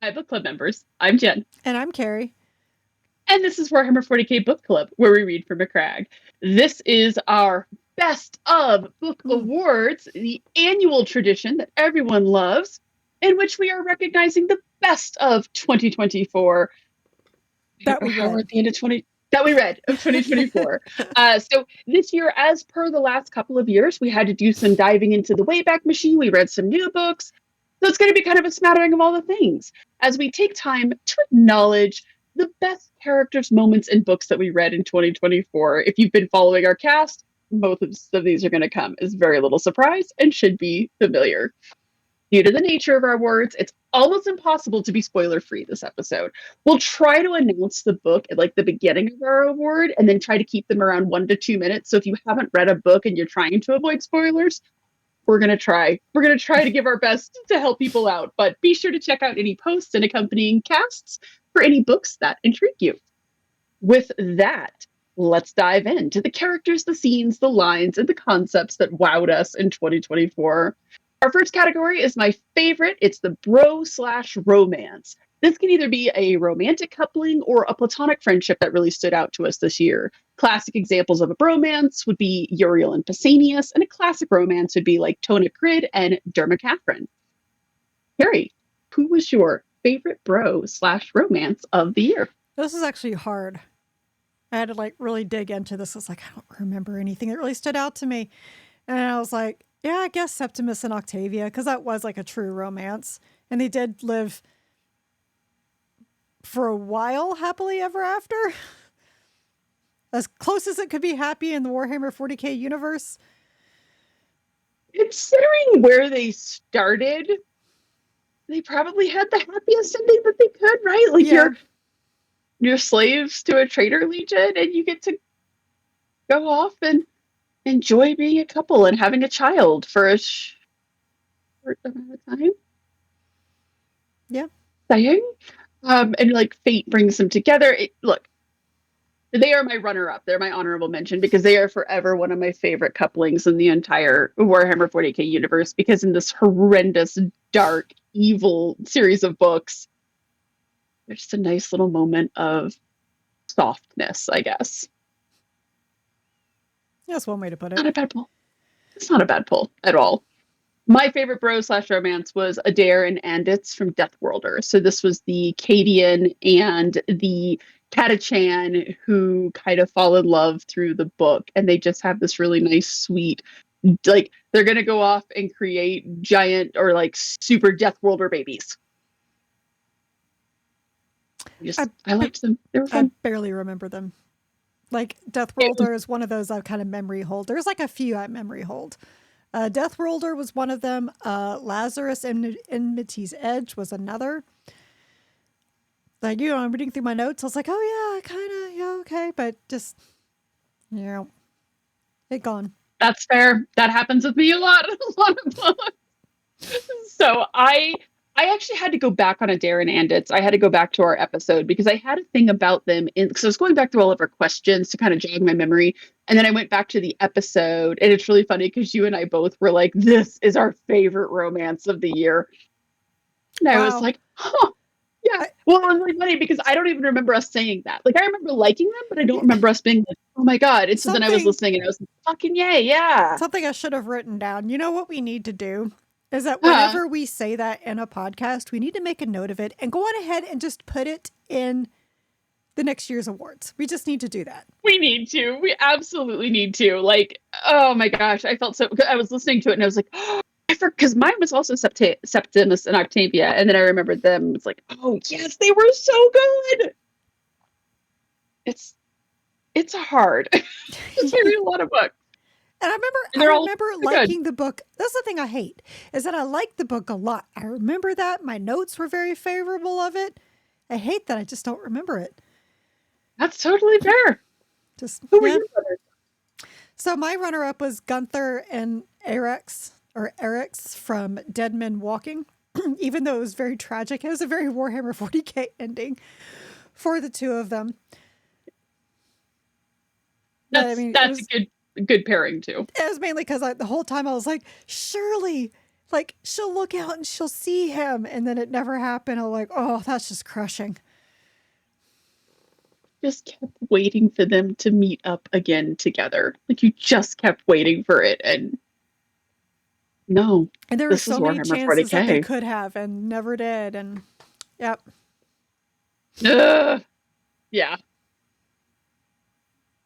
Hi, book club members. I'm Jen. And I'm Carrie. And this is Warhammer 40k Book Club, where we read from a crag. This is our Best of Book Mm, Awards, the annual tradition that everyone loves, in which we are recognizing the best of 2024. that we How we're read. at the end of 20 that we read of 2024. So this year, as per the last couple of years, we had to do some diving into the Wayback Machine. We read some new books. So it's going to be kind of a smattering of all the things as we take time to acknowledge the best characters, moments, and books that we read in 2024. If you've been following our cast, both of these are going to come as very little surprise and should be familiar. Due to the nature of our words, it's almost impossible to be spoiler free this episode. We'll try to announce the book at like the beginning of our award and then try to keep them around 1 to 2 minutes. So if you haven't read a book and you're trying to avoid spoilers, we're going to try. We're going to try to give our best to help people out, but be sure to check out any posts and accompanying casts for any books that intrigue you. With that, let's dive into the characters, the scenes, the lines, and the concepts that wowed us in 2024. Our first category is my favorite. It's the bro/romance. This can either be a romantic coupling or a platonic friendship that really stood out to us this year. Classic examples of a bromance would be Uriel and Pausanias, and a classic romance would be like Tona Crid and Derma Catherine. Harry, who was your favorite bro/romance of the year? This is actually hard. I had to like really dig into this. I was like, I don't remember anything that really stood out to me. And I was like, yeah, I guess Septimus and Octavia, because that was like a true romance. And they did live for a while happily ever after. As close as it could be happy in the Warhammer 40k universe. Considering where they started, they probably had the happiest ending that they could, right? Like Yeah. you're slaves to a traitor legion and you get to go off and enjoy being a couple and having a child for a short amount of time. Yeah. Saying. And like fate brings them together. Look, they are my runner up. They're my honorable mention because they are forever one of my favorite couplings in the entire Warhammer 40k universe. Because in this horrendous, dark, evil series of books, there's just a nice little moment of softness, I guess. That's one way to put it. Not a bad pull. It's not a bad pull at all. My favorite bro/romance was Adair and Anditz from Death Worlder. So this was the Cadian and the Catachan who kind of fall in love through the book, and they just have this really nice, sweet, like they're gonna go off and create giant or like super Death Worlder babies. I liked them. They were I fun. barely remember them. Like Death Worlder is one of those I kind of memory hold. There's like a few I memory hold. Death Worlder was one of them. Lazarus and Enmity's Edge was another. Like, I'm reading through my notes. I was like, oh, yeah, kind of, yeah, okay. But just, it gone. That's fair. That happens with me a lot. A lot of books. So I actually had to go back on a Darren Anditz. I had to go back to our episode because I had a thing about them because I was going back through all of our questions to kind of jog my memory. And then I went back to the episode, and it's really funny because you and I both were like, this is our favorite romance of the year. And I was like, huh. Yeah. Well, it was really funny because I don't even remember us saying that. Like, I remember liking them, but I don't remember us being like, oh my God. And so then I was listening and I was like, fucking yay, yeah. Something I should have written down. You know what we need to do? Is that Huh. whenever we say that in a podcast, we need to make a note of it and go on ahead and just put it in the next year's awards. We just need to do that. We need to. We absolutely need to. Like, oh my gosh, I felt so. I was listening to it and I was like, oh, I forgot because mine was also Septimus and Octavia, and then I remembered them. It's like, oh yes, they were so good. It's hard. It's really a lot of books. And I remember liking the book. That's the thing I hate, is that I like the book a lot. I remember that. My notes were very favorable of it. I hate that I just don't remember it. That's totally fair. Who were your runners? So my runner-up was Gunther and Erex from Dead Men Walking. Even though it was very tragic, it was a very Warhammer 40k ending for the two of them. That's a good pairing too. It was mainly because the whole time I was like, surely Like, she'll look out and she'll see him, and then it never happened. I'm like, oh, that's just crushing. Just kept waiting for them to meet up again together. Like, you just kept waiting for it, and no, And there were this is so many Warhammer chances that they 40k. could have and never did. And yep. Ugh. Yeah.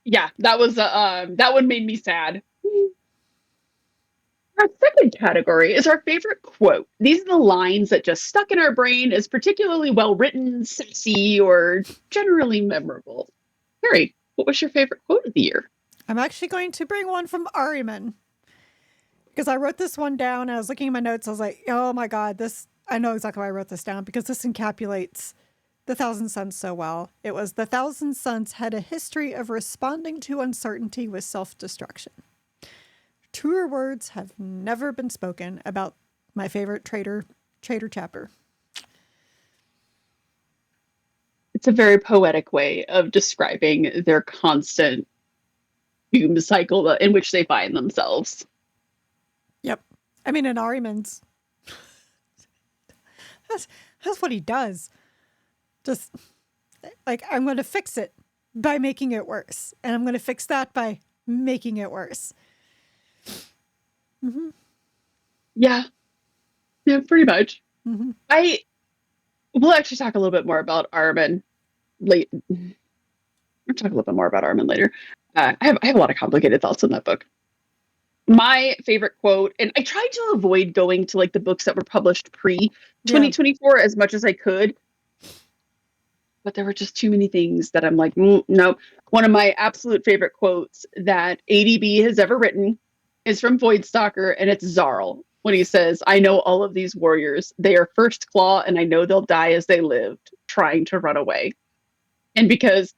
Yeah, that one made me sad. Our second category is our favorite quote. These are the lines that just stuck in our brain as particularly well written, sassy, or generally memorable. Harry, what was your favorite quote of the year? I'm actually going to bring one from Ariman because I wrote this one down and I was looking at my notes. I was like, oh my God, I know exactly why I wrote this down because this encapsulates the Thousand Sons so well. It was the Thousand Sons had a history of responding to uncertainty with self-destruction. Truer words have never been spoken about my favorite traitor chapter. It's a very poetic way of describing their constant doom cycle in which they find themselves. Yep. I mean, in Ariman's, that's what he does. Just like, I'm going to fix it by making it worse. And I'm going to fix that by making it worse. Mm-hmm. Yeah. Yeah, pretty much. Mm-hmm. We'll actually talk a little bit more about Armin late. We'll talk a little bit more about Armin later. I have a lot of complicated thoughts on that book. My favorite quote, and I tried to avoid going to like the books that were published pre 2024 as much as I could, but there were just too many things that I'm like, no. One of my absolute favorite quotes that ADB has ever written is from Voidstalker, and it's Zarl when he says, "I know all of these warriors. They are first claw, and I know they'll die as they lived, trying to run away." And because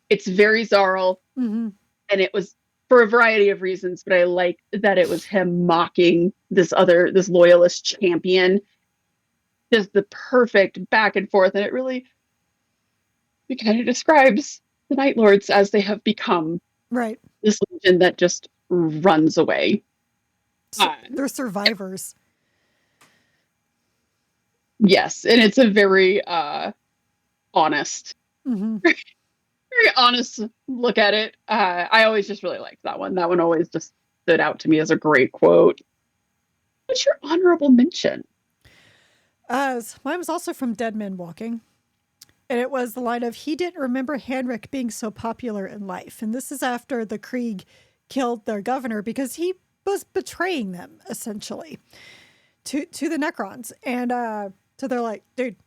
it's very Zarl, Mm-hmm. and it was for a variety of reasons, but I like that it was him mocking this loyalist champion. Just the perfect back and forth, and it kind of describes the Night Lords as they have become. Right. This legion that just runs away. They're survivors. Yes, and it's a very honest, Mm-hmm. very honest look at it. I always just really liked that one. That one always just stood out to me as a great quote. What's your honorable mention? Mine was also from Dead Men Walking. And it was the line of, he didn't remember Henrik being so popular in life. And this is after the Krieg killed their governor because he was betraying them, essentially, to the Necrons. And so they're like, dude,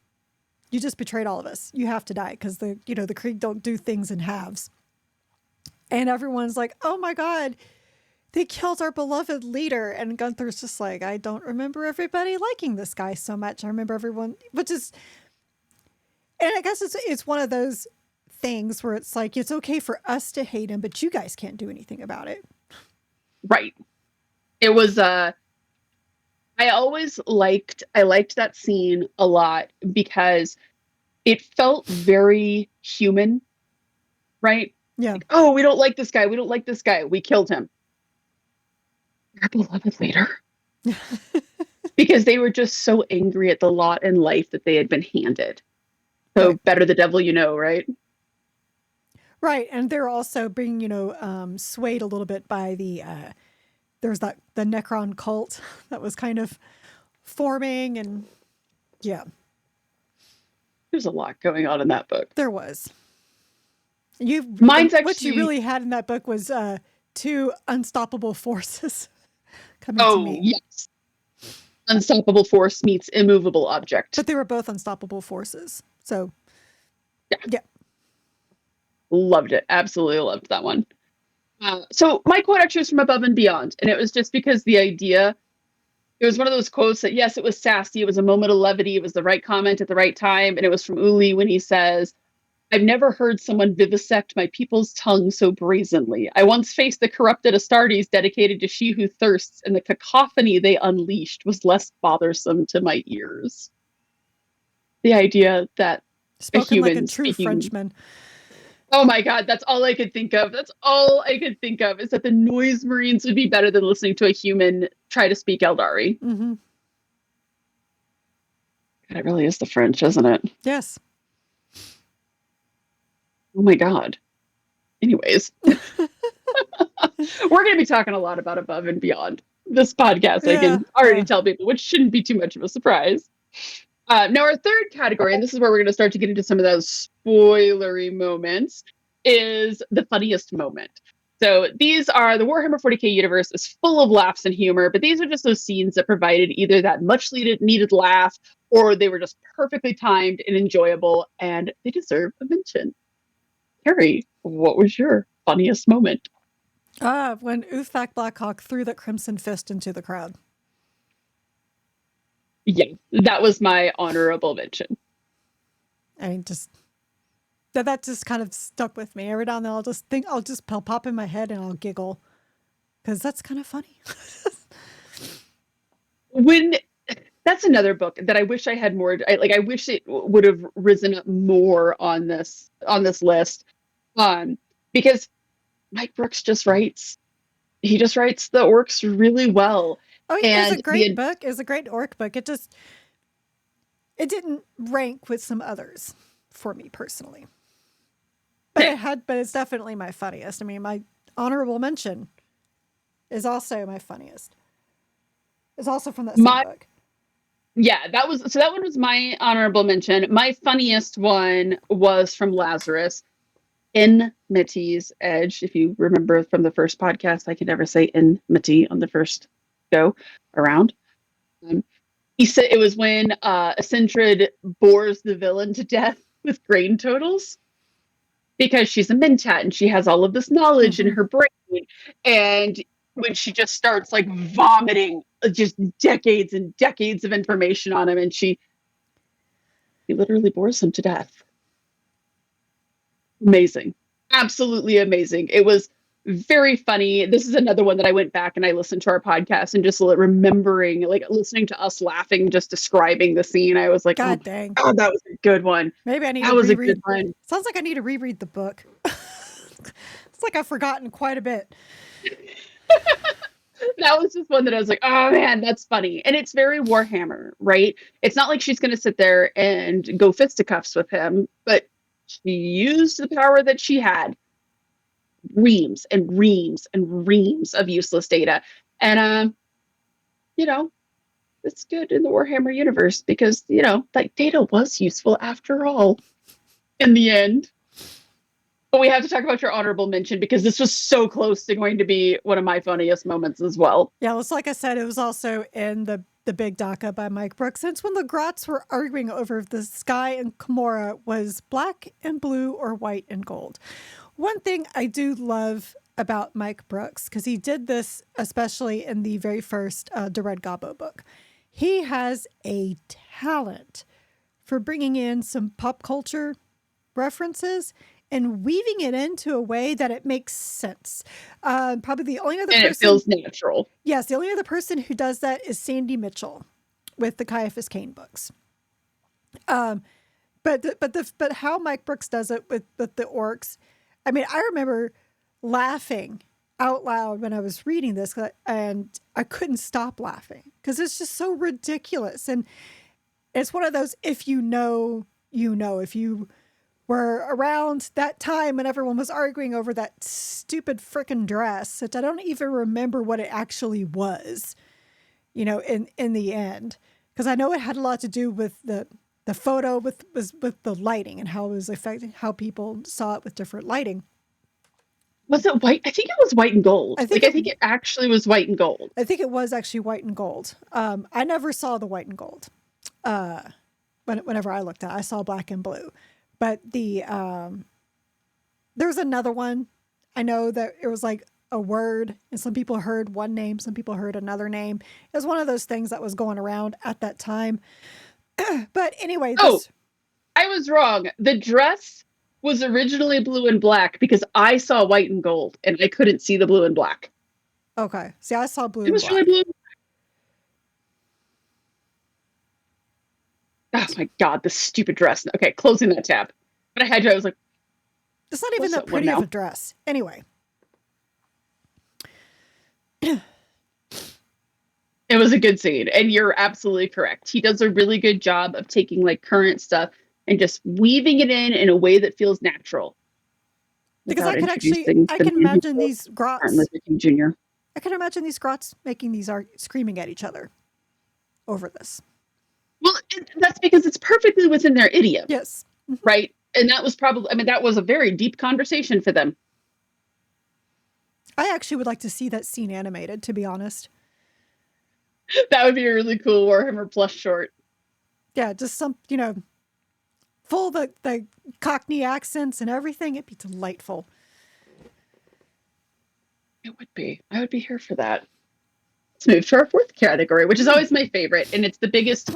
you just betrayed all of us. You have to die because the Krieg don't do things in halves. And everyone's like, oh my God, they killed our beloved leader. And Gunther's just like, I don't remember everybody liking this guy so much. I remember everyone, which is... And I guess it's one of those things where it's like, it's okay for us to hate him, but you guys can't do anything about it. Right. It was, I liked that scene a lot because it felt very human, right? Yeah. Like, oh, we don't like this guy. We don't like this guy. We killed him. Our beloved leader. Because they were just so angry at the lot in life that they had been handed. So right. Better the devil you know, right? Right. And they're also being, swayed a little bit by there's the Necron cult that was kind of forming, and yeah. There's a lot going on in that book. There was. What you really had in that book was two unstoppable forces coming to meet. Yes. Unstoppable force meets immovable object. But they were both unstoppable forces. So, yeah. Loved it. Absolutely loved that one. So my quote actually was from Above and Beyond. And it was just because it was one of those quotes that, yes, it was sassy. It was a moment of levity. It was the right comment at the right time. And it was from Uli when he says, "I've never heard someone vivisect my people's tongue so brazenly. I once faced the corrupted Astartes dedicated to she who thirsts, and the cacophony they unleashed was less bothersome to my ears." The idea that spoken like a true Frenchman. Oh my God, that's all I could think of. That's all I could think of is that the noise marines would be better than listening to a human try to speak Eldari. Mm-hmm. God, it really is the French, isn't it? Yes. Oh my God. Anyways, we're going to be talking a lot about Above and Beyond this podcast. I Yeah. can already Yeah. tell people, which shouldn't be too much of a surprise. Now, our third category, and this is where we're going to start to get into some of those spoilery moments, is the funniest moment. So these are the Warhammer 40k universe is full of laughs and humor, but these are just those scenes that provided either that much needed laugh or they were just perfectly timed and enjoyable, and they deserve a mention. Carrie, what was your funniest moment? When Uthak Blackhawk threw that crimson fist into the crowd. Yeah, that was my honorable mention. I mean, just that just kind of stuck with me. Every now and then I'll just pop in my head and I'll giggle because that's kind of funny. When that's another book that I wish I had more. I wish it would have risen up more on this list, um, because Mike Brooks just writes. He just writes the orcs really well, Oh yeah, it's a and great book. It's a great orc book. It didn't rank with some others for me personally. But it's definitely my funniest. I mean, my honorable mention is also my funniest. It's also from that same book. Yeah, that one was my honorable mention. My funniest one was from Lazarus, Enmity's Edge. If you remember from the first podcast, I could never say enmity on the first go around. He said it was when Essendred bores the villain to death with grain totals because she's a mentat and she has all of this knowledge in her brain. And when she just starts like vomiting just decades and decades of information on him, and she literally bores him to death. Amazing. Absolutely amazing. It was very funny. This is another one that I went back and I listened to our podcast and just remembering, like listening to us laughing, just describing the scene. I was like, God oh, dang. God, that was a good one. Maybe I need That to was reread. a good one. Sounds like I need to reread the book. It's like I've forgotten quite a bit. That was just one that I was like, oh man, that's funny. And it's very Warhammer, right? It's not like she's going to sit there and go fisticuffs with him, but she used the power that she had, reams and reams and reams of useless data. And, you know, it's good in the Warhammer universe because, that data was useful after all in the end. But we have to talk about your honorable mention because this was so close to going to be one of my funniest moments as well. Yeah, it's like I said, it was also in the Big Daka by Mike Brooks. Since when the Grots were arguing over if the sky in Komorra was black and blue or white and gold. One thing I do love about Mike Brooks, because he did this especially in the very first The Red Gobbo book, he has a talent for bringing in some pop culture references and weaving it into a way that it makes sense. Probably the only other and person. It feels natural. Yes, the only other person who does that is Sandy Mitchell with the Caiaphas Cain books. But how Mike Brooks does it with the orcs, I mean, I remember laughing out loud when I was reading this, and I couldn't stop laughing because it's just so ridiculous. And it's one of those, if you know, you know. If you were around that time when everyone was arguing over that stupid frickin' dress, that I don't even remember what it actually was, in the end. Because I know it had a lot to do with the photo with the lighting and how it was affecting how people saw it with different lighting. Was it white? I think it was white and gold. I think it actually was white and gold. I think it was actually white and gold. I never saw the white and gold. Whenever I looked at it, I saw black and blue. But there's another one. I know that it was like a word, and some people heard one name, some people heard another name. It was one of those things that was going around at that time. But anyway, I was wrong. The dress was originally blue and black because I saw white and gold, and I couldn't see the blue and black. Okay, see, I saw blue. It was really blue. Oh my God, this stupid dress. Okay, closing that tab. But I was like, It's not even Close that up one pretty of now. a dress. Anyway. It was a good scene, and you're absolutely correct. He does a really good job of taking like current stuff and just weaving it in a way that feels natural Because I without could actually, introducing I the can man who imagine killed these Martin grots. Luther King Jr. I can imagine these grots making these screaming at each other over this. Well, that's because it's perfectly within their idiom, Yes. right? And that was probably, I mean, that was a very deep conversation for them. I actually would like to see that scene animated, to be honest. That would be a really cool Warhammer Plus short. Yeah, just some, full the Cockney accents and everything. It'd be delightful. It would be. I would be here for that. Let's move to our fourth category, which is always my favorite, and it's the biggest,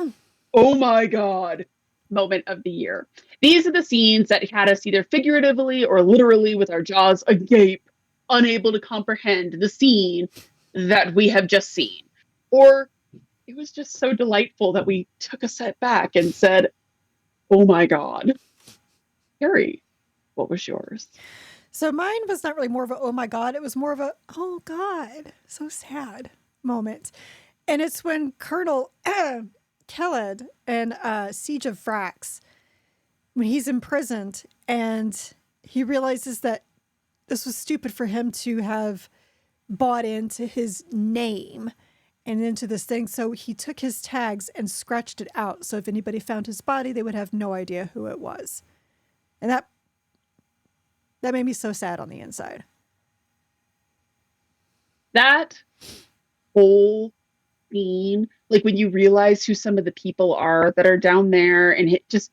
oh my God, moment of the year. These are the scenes that had us either figuratively or literally with our jaws agape, unable to comprehend the scene that we have just seen. Or it was just so delightful that we took a step back and said, oh my God. Carrie, what was yours? So mine was not really more of a, oh my God, it was more of a, oh God, so sad moment. And it's when Colonel Khaled in Siege of Vrax, when he's imprisoned and he realizes that this was stupid for him to have bought into his name and into this thing. So he took his tags and scratched it out. So if anybody found his body, they would have no idea who it was. And that made me so sad on the inside. That whole scene, like when you realize who some of the people are that are down there, and it just,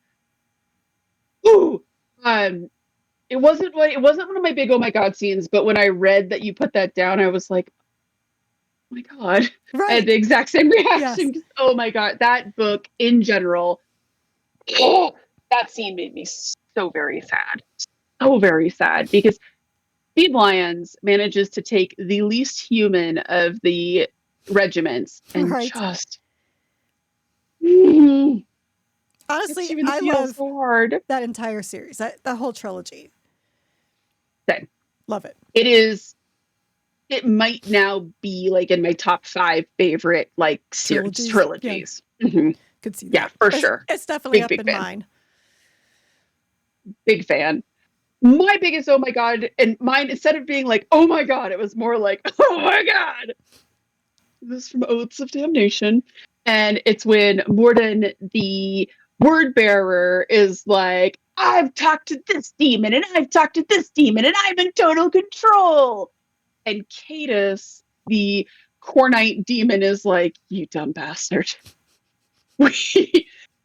ooh, it wasn't one of my big oh my God scenes, but when I read that you put that down, I was like, oh my God, Right. I had the exact same reaction. Yes. Oh my God, that book in general, oh, that scene made me so very sad because Steve Lyons manages to take the least human of the regiments and Right. just Honestly, you in the I feels love so hard. that entire series, that whole trilogy. Same. Love it. It might now be like in my top 5 favorite like series trilogies. Yeah. Mm-hmm. Could see Yeah, that. for sure. It's definitely up Big in fan. mine. Big fan. My biggest oh my God, and mine, instead of being like oh my God, it was more like oh my God. This is from Oaths of Damnation, and it's when Morden, the word bearer, is like, I've talked to this demon and I've talked to this demon and I'm in total control. And Cadus, the Cornite demon, is like, you dumb bastard.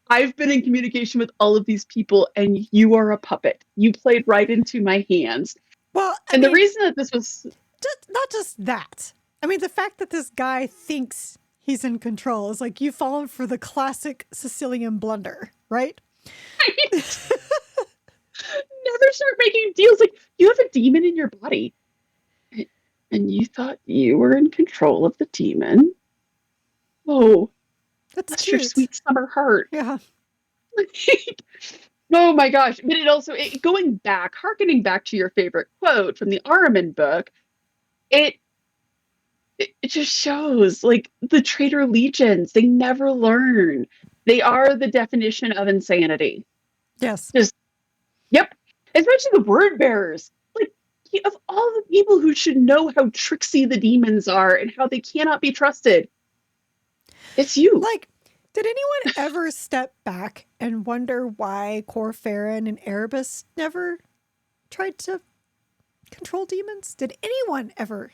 I've been in communication with all of these people and you are a puppet. You played right into my hands. Well, And the reason that this was not just that. I mean, the fact that this guy thinks he's in control is like you've fallen for the classic Sicilian blunder, right? Never start making deals like you have a demon in your body and you thought you were in control of the demon. Oh, that's your sweet summer heart. Yeah. Oh my gosh. But going back, harkening back to your favorite quote from the Ahriman book, it just shows like the traitor legions, they never learn. They are the definition of insanity. Yes. Just, yep. Especially the word bearers. Like, of all the people who should know how tricksy the demons are and how they cannot be trusted, it's you. Like, did anyone ever step back and wonder why Corferin and Erebus never tried to control demons? Did anyone ever?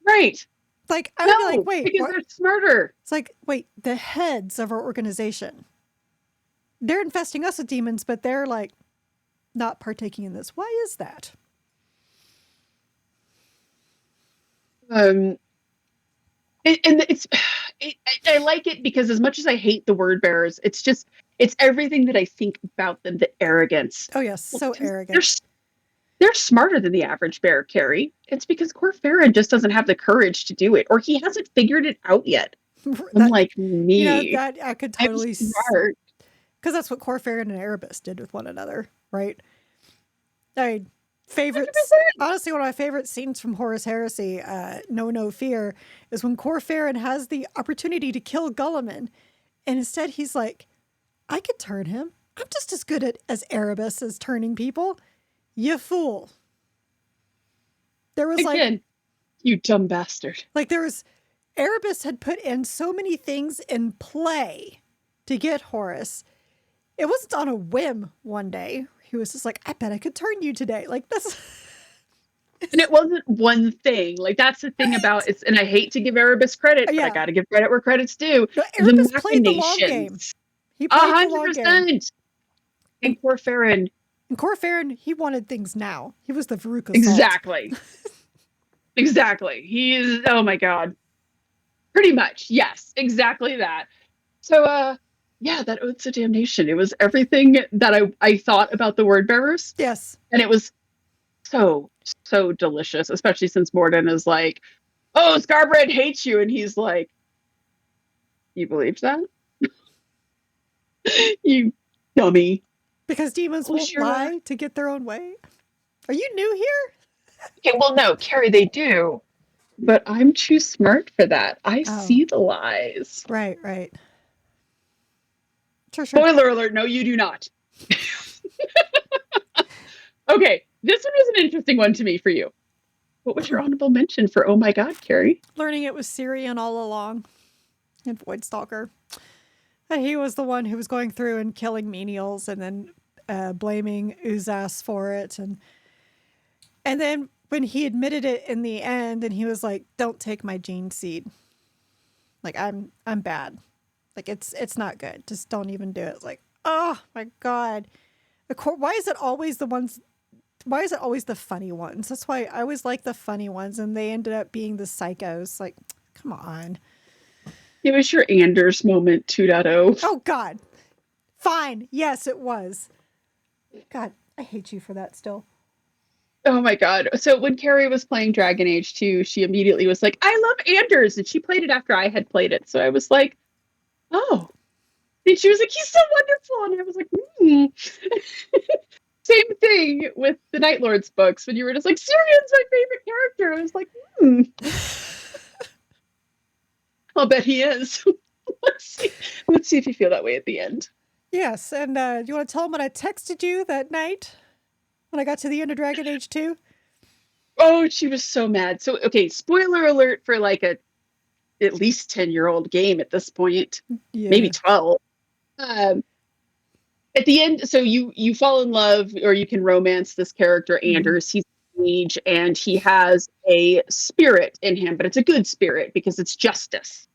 Right. Like, I would be like, wait, because they're smarter. It's like, wait, the heads of our organization, they're infesting us with demons, but they're like not partaking in this. Why is that? I like it because as much as I hate the word bearers, it's everything that I think about them, the arrogance. Oh yes, so arrogant. They're smarter than the average bear, Carrie. It's because Corferin just doesn't have the courage to do it, or he hasn't figured it out yet. Unlike me. That I could totally smart. Because that's what Corferin and Erebus did with one another, right? I favorites. 100%. Honestly, one of my favorite scenes from Horus Heresy, No Fear, is when Corferin has the opportunity to kill Gulliman, and instead he's like, I could turn him. I'm just as good as Erebus as turning people. You fool. There was Again, you dumb bastard. Erebus had put in so many things in play to get Horus. It wasn't on a whim one day. He was just like, I bet I could turn you today. Like, that's... And it wasn't one thing. Like, that's the thing about it. And I hate to give Erebus credit, but I got to give credit where credit's due. No, The Erebus played the long game. machinations. He played the long game. 100%. And Corferin. And Corferin, he wanted things now. He was the Veruca Salt. Exactly. Exactly. He is, oh my God. Pretty much. Yes, exactly that. So, yeah, that Oaths of Damnation. It was everything that I thought about the word bearers. Yes. And it was so delicious, especially since Morden is like, oh, Scarbred hates you. And he's like, you believe that? You dummy. Because demons won't lie to get their own way. Are you new here? Okay, well, no, Carrie, they do. But I'm too smart for that. I see the lies. Right. Sure. Spoiler alert, no, you do not. Okay, this one was an interesting one to me for you. What was your honorable mention for Oh My God, Carrie? Learning it was Syrian all along in Voidstalker. And he was the one who was going through and killing menials and then blaming Uzas for it. And then when he admitted it in the end and he was like, don't take my gene seed. Like, I'm bad. Like, it's not good. Just don't even do it. It's like, oh my God. Why is it always the funny ones? That's why I always like the funny ones, and they ended up being the psychos. Like, come on. It was your Anders moment 2.0. Oh, God. Fine. Yes, it was. God, I hate you for that still. Oh my God. So when Carrie was playing Dragon Age 2, she immediately was like, I love Anders. And she played it after I had played it. So I was like, oh. And she was like, he's so wonderful. And I was like, Same thing with the Night Lords books when you were just like, Syrion's my favorite character. I was like, I'll bet he is. Let's see if you feel that way at the end. Yes, and you want to tell him what I texted you that night when I got to the end of Dragon Age 2? Oh, she was so mad. So, okay, spoiler alert for like at least 10-year-old game at this point, maybe 12. At the end, so you fall in love or you can romance this character, Anders. He's mage and he has a spirit in him, but it's a good spirit because it's justice.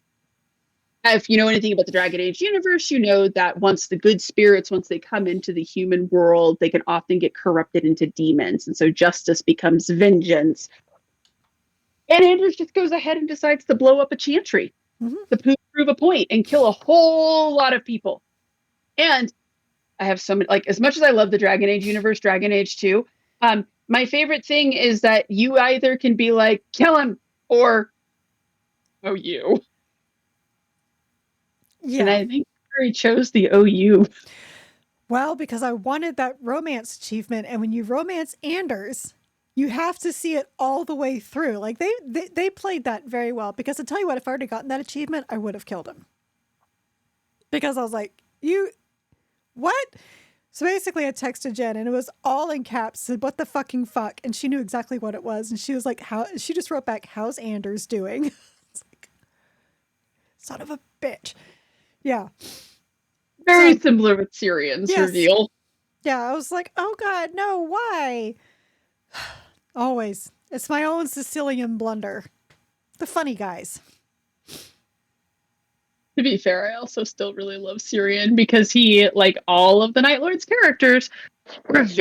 If you know anything about the Dragon Age universe, you know that once the good spirits, once they come into the human world, they can often get corrupted into demons. And so justice becomes vengeance. And Anders just goes ahead and decides to blow up a chantry to prove a point and kill a whole lot of people. And I have so many, like, as much as I love the Dragon Age universe, Dragon Age 2, my favorite thing is that you either can be like, kill him, or, oh, you. Yeah. And I think Carrie chose the OU. Well, because I wanted that romance achievement. And when you romance Anders, you have to see it all the way through. Like, they played that very well. Because to tell you what, if I already gotten that achievement, I would have killed him. Because I was like, what? So basically I texted Jen and it was all in caps, said, what the fucking fuck? And she knew exactly what it was. And she was like, she just wrote back, how's Anders doing? It's like, son of a bitch. Yeah. Very similar with Syrian's reveal. Yeah, I was like, oh God, no, why? Always. It's my own Sicilian blunder. The funny guys. To be fair, I also still really love Syrian because he, like all of the Night Lord's characters, was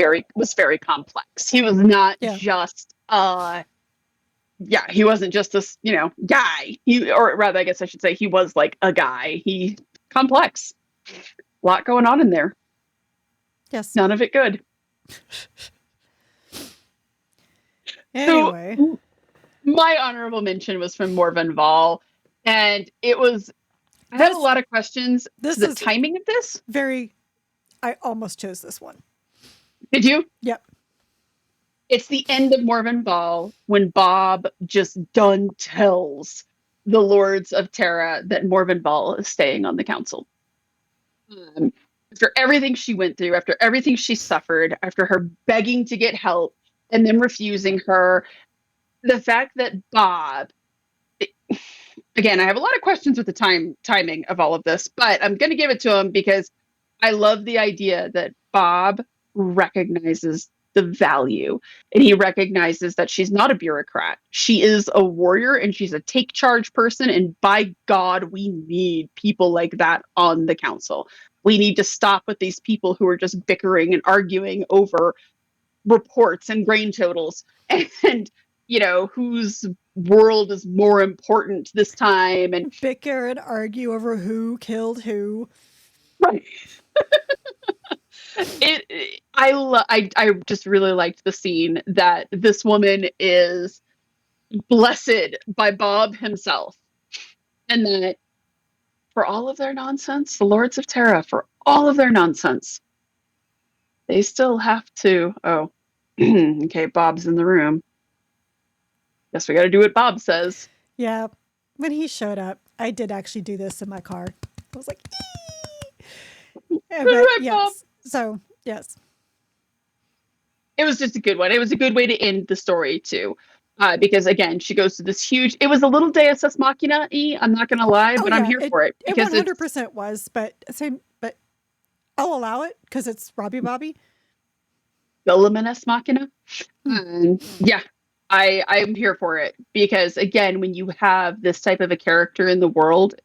very complex. He was not just he wasn't just this, guy. Or rather, I guess I should say he was like a guy. He complex. A lot going on in there. Yes. None of it good. Anyway. So, my honorable mention was from Morven Val, and I had a lot of questions to the timing of this. I almost chose this one. Did you? Yep. It's the end of Morven Ball when Bob just done tells the Lords of Terra that Morven Ball is staying on the council. Um, After everything she went through, after everything she suffered, after her begging to get help and then refusing her, the fact that Bob, again, I have a lot of questions with the timing of all of this, but I'm going to give it to him because I love the idea that Bob recognizes the value and he recognizes that she's not a bureaucrat. She is a warrior and she's a take charge person. And by God, we need people like that on the council. We need to stop with these people who are just bickering and arguing over reports and grain totals and, whose world is more important this time. And Bicker and argue over who killed who. right. I just really liked the scene that this woman is blessed by Bob himself, and that for all of their nonsense, the Lords of Terra, for all of their nonsense, they still have to. Oh, okay, Bob's in the room. Guess we got to do what Bob says. Yeah, when he showed up, I did actually do this in my car. I was like, yeah, but Right, yes. Bob. So yes, It was just a good one. It was a good way to end the story too. Because again, she goes to this huge. It was a little Deus Ex Machina-y, I'm not gonna lie, but I'm here for it It because 100% was, but same. But I'll allow it because it's Robbie Bobby. Villainous Machina. Yeah, I'm here for it because again, when you have this type of a character in the world,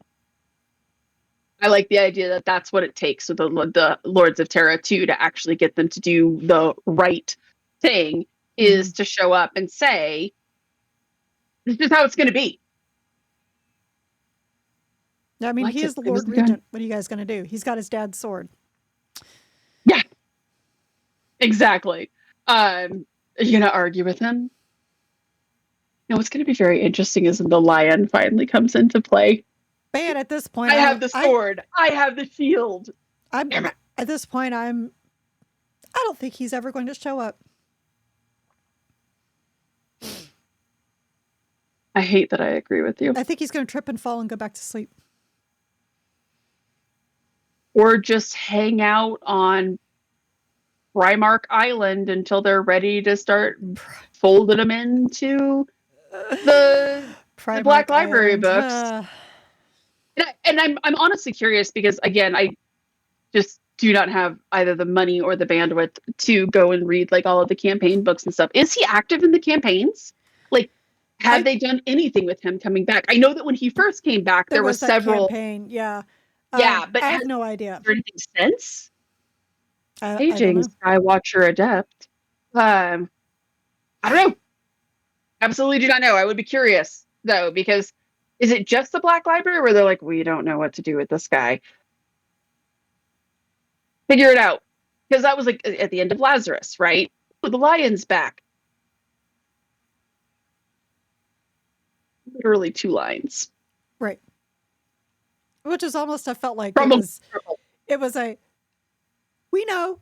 I like the idea that that's what it takes with the Lords of Terra too to actually get them to do the right thing is to show up and say, "This is how it's going to be." I mean, he is the Lord Regent. What are you guys going to do? He's got his dad's sword. Yeah, exactly. Are you going to argue with him? No, what's going to be very interesting is when the lion finally comes into play. Man, at this point, I have the sword. I have the shield. At this point, I don't think he's ever going to show up. I hate that I agree with you. I think he's going to trip and fall and go back to sleep. Or just hang out on Primarch Island until they're ready to start folding them into the Black Library books. And I'm honestly curious because again, I just do not have either the money or the bandwidth to go and read like all of the campaign books and stuff. Is he active in the campaigns? Like, have they done anything with him coming back? I know that when he first came back, there was several campaign. Yeah. Yeah, but I have no idea. Anything since? Aging Skywatcher Adept. I don't know. Absolutely do not know. I would be curious though, because is it just the Black Library where they're like, we don't know what to do with this guy? Figure it out. Because that was like at the end of Lazarus, right? Oh, the lion's back. Literally 2 lines. Right. Which is almost, I felt like it was a, we know,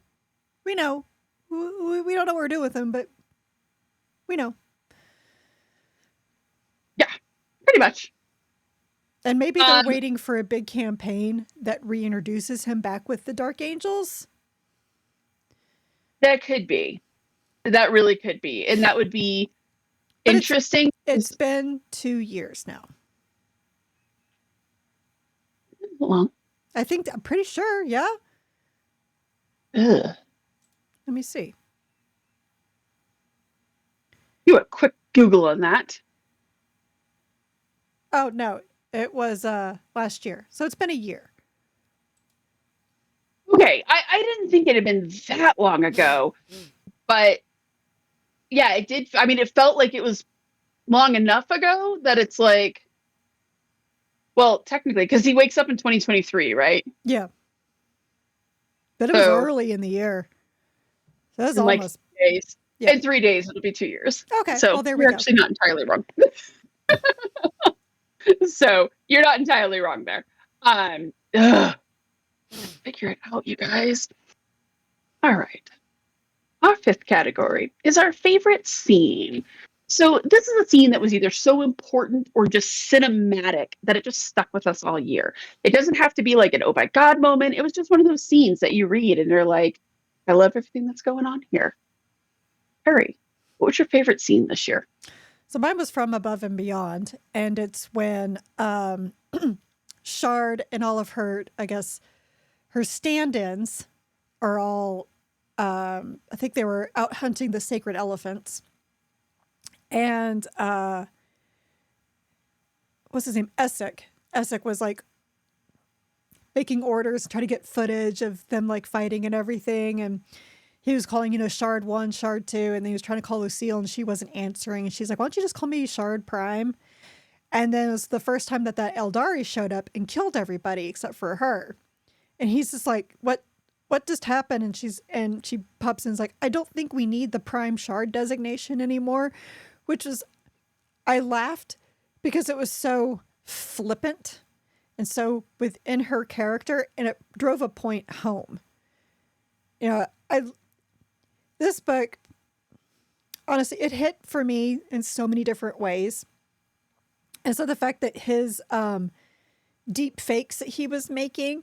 we don't know what we're doing with him, but we know. Yeah, pretty much. And maybe they're waiting for a big campaign that reintroduces him back with the Dark Angels. That could be. That really could be. And that would be interesting. It's been 2 years now. Well, I'm pretty sure, yeah. Ugh. Let me see. Do a quick Google on that. Oh, no. It was last year. So it's been a year. Okay. I didn't think it had been that long ago. But yeah, it did. I mean, it felt like it was long enough ago that it's like, well, technically, because he wakes up in 2023, right? Yeah. But it was early in the year. So that was almost. Like days. Yeah. In 3 days, it'll be 2 years. Okay. So well, there we you're go. actually not entirely wrong. So you're not entirely wrong there. Figure it out, you guys. All right. Our fifth category is our favorite scene. So this is a scene that was either so important or just cinematic that it just stuck with us all year. It doesn't have to be like an oh my god moment. It was just one of those scenes that you read and you're like, I love everything that's going on here. Harry, what was your favorite scene this year? So mine was from Above and Beyond, and it's when Shard and all of her, I guess, her stand-ins are all, I think they were out hunting the sacred elephants. And what's his name? Essek. Essek was like making orders, trying to get footage of them like fighting and everything. And he was calling, Shard 1, Shard 2, and then he was trying to call Lucille and she wasn't answering. And she's like, why don't you just call me Shard Prime? And then it was the first time that Eldari showed up and killed everybody except for her. And he's just like, what just happened? And she pops in and is like, I don't think we need the Prime Shard designation anymore, which was, I laughed because it was so flippant and so within her character, and it drove a point home. This book, honestly, it hit for me in so many different ways. And so the fact that his deep fakes that he was making,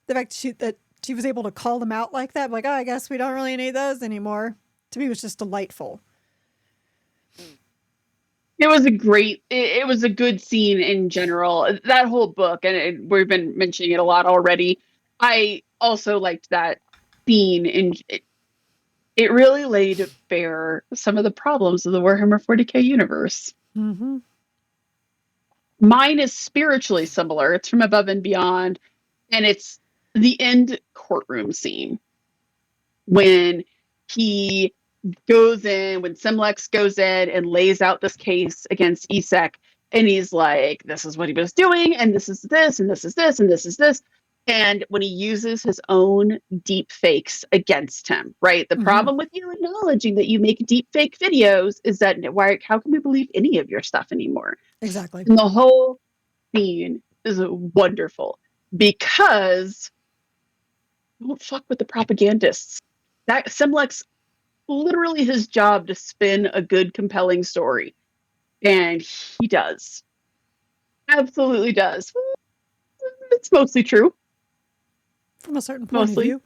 the fact that she was able to call them out like that, like, oh, I guess we don't really need those anymore, to me was just delightful. It was it was a good scene in general. That whole book, and we've been mentioning it a lot already. I also liked that scene, and it really laid bare some of the problems of the Warhammer 40k universe. Mm-hmm. Mine is spiritually similar. It's from Above and Beyond, and it's the end courtroom scene when he goes in, when Simlex goes in and lays out this case against Isek, and he's like, this is what he was doing, and this is this, and this is this, and this is this. And when he uses his own deep fakes against him, right? The problem with you acknowledging that you make deep fake videos is that how can we believe any of your stuff anymore? Exactly. And the whole scene is wonderful because don't fuck with the propagandists. That Simlex literally his job to spin a good, compelling story. And he does. Absolutely does. It's mostly true. From a certain point of view.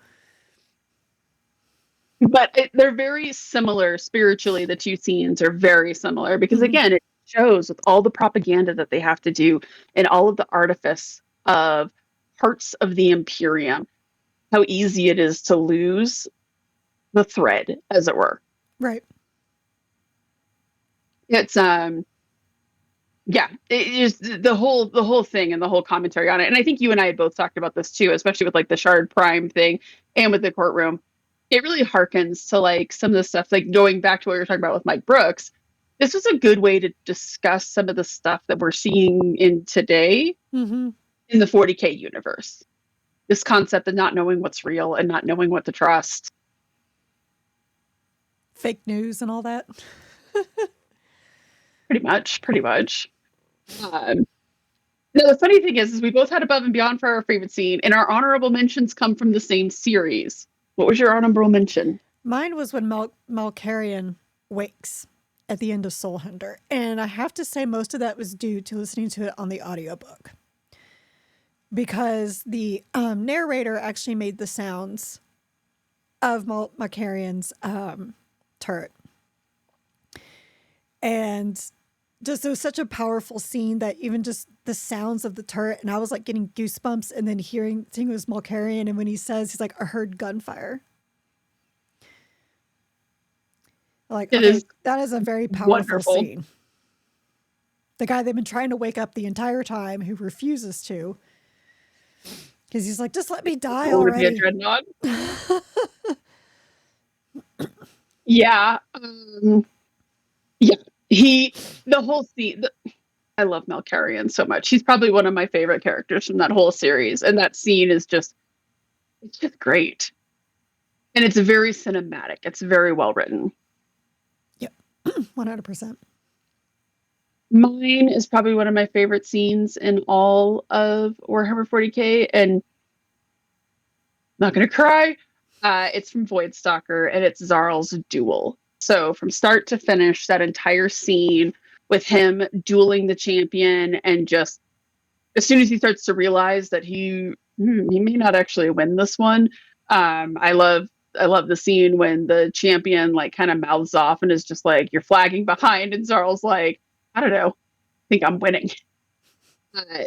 But they're very similar spiritually. The two scenes are very similar because, again, it shows with all the propaganda that they have to do and all of the artifice of parts of the Imperium, how easy it is to lose the thread, as it were. Right. It's yeah, it is the whole thing and the whole commentary on it. And I think you and I had both talked about this too, especially with like the Shard Prime thing and with the courtroom. It really harkens to like some of the stuff, like going back to what you were talking about with Mike Brooks. This was a good way to discuss some of the stuff that we're seeing in today in the 40k universe. This concept of not knowing what's real and not knowing what to trust. Fake news and all that. Pretty much. Now, the funny thing is we both had Above and Beyond for our favorite scene, and our honorable mentions come from the same series. What was your honorable mention? Mine was when Malkarian wakes at the end of Soul Hunter. And I have to say most of that was due to listening to it on the audiobook. Because the narrator actually made the sounds of Malkarian's turret. And just it was such a powerful scene that even just the sounds of the turret, and I was like getting goosebumps, and then seeing it was Malkarian, and when he says, he's like, I heard gunfire. Like, okay, that is a very powerful scene. The guy they've been trying to wake up the entire time, who refuses to, because he's like, just let me die already. Be a dreadnought. Yeah. Yeah. The whole scene, I love Malkarian so much. He's probably one of my favorite characters from that whole series. And that scene is it's just great. And it's very cinematic. It's very well written. Yep. 100%. Mine is probably one of my favorite scenes in all of Warhammer 40k. And I'm not going to cry, It's from Voidstalker, and it's Zarl's duel. So from start to finish, that entire scene with him dueling the champion, and just as soon as he starts to realize that he may not actually win this one. I love the scene when the champion like kind of mouths off and is just like, "You're flagging behind," and Zarl's like, "I don't know, I think I'm winning." Uh,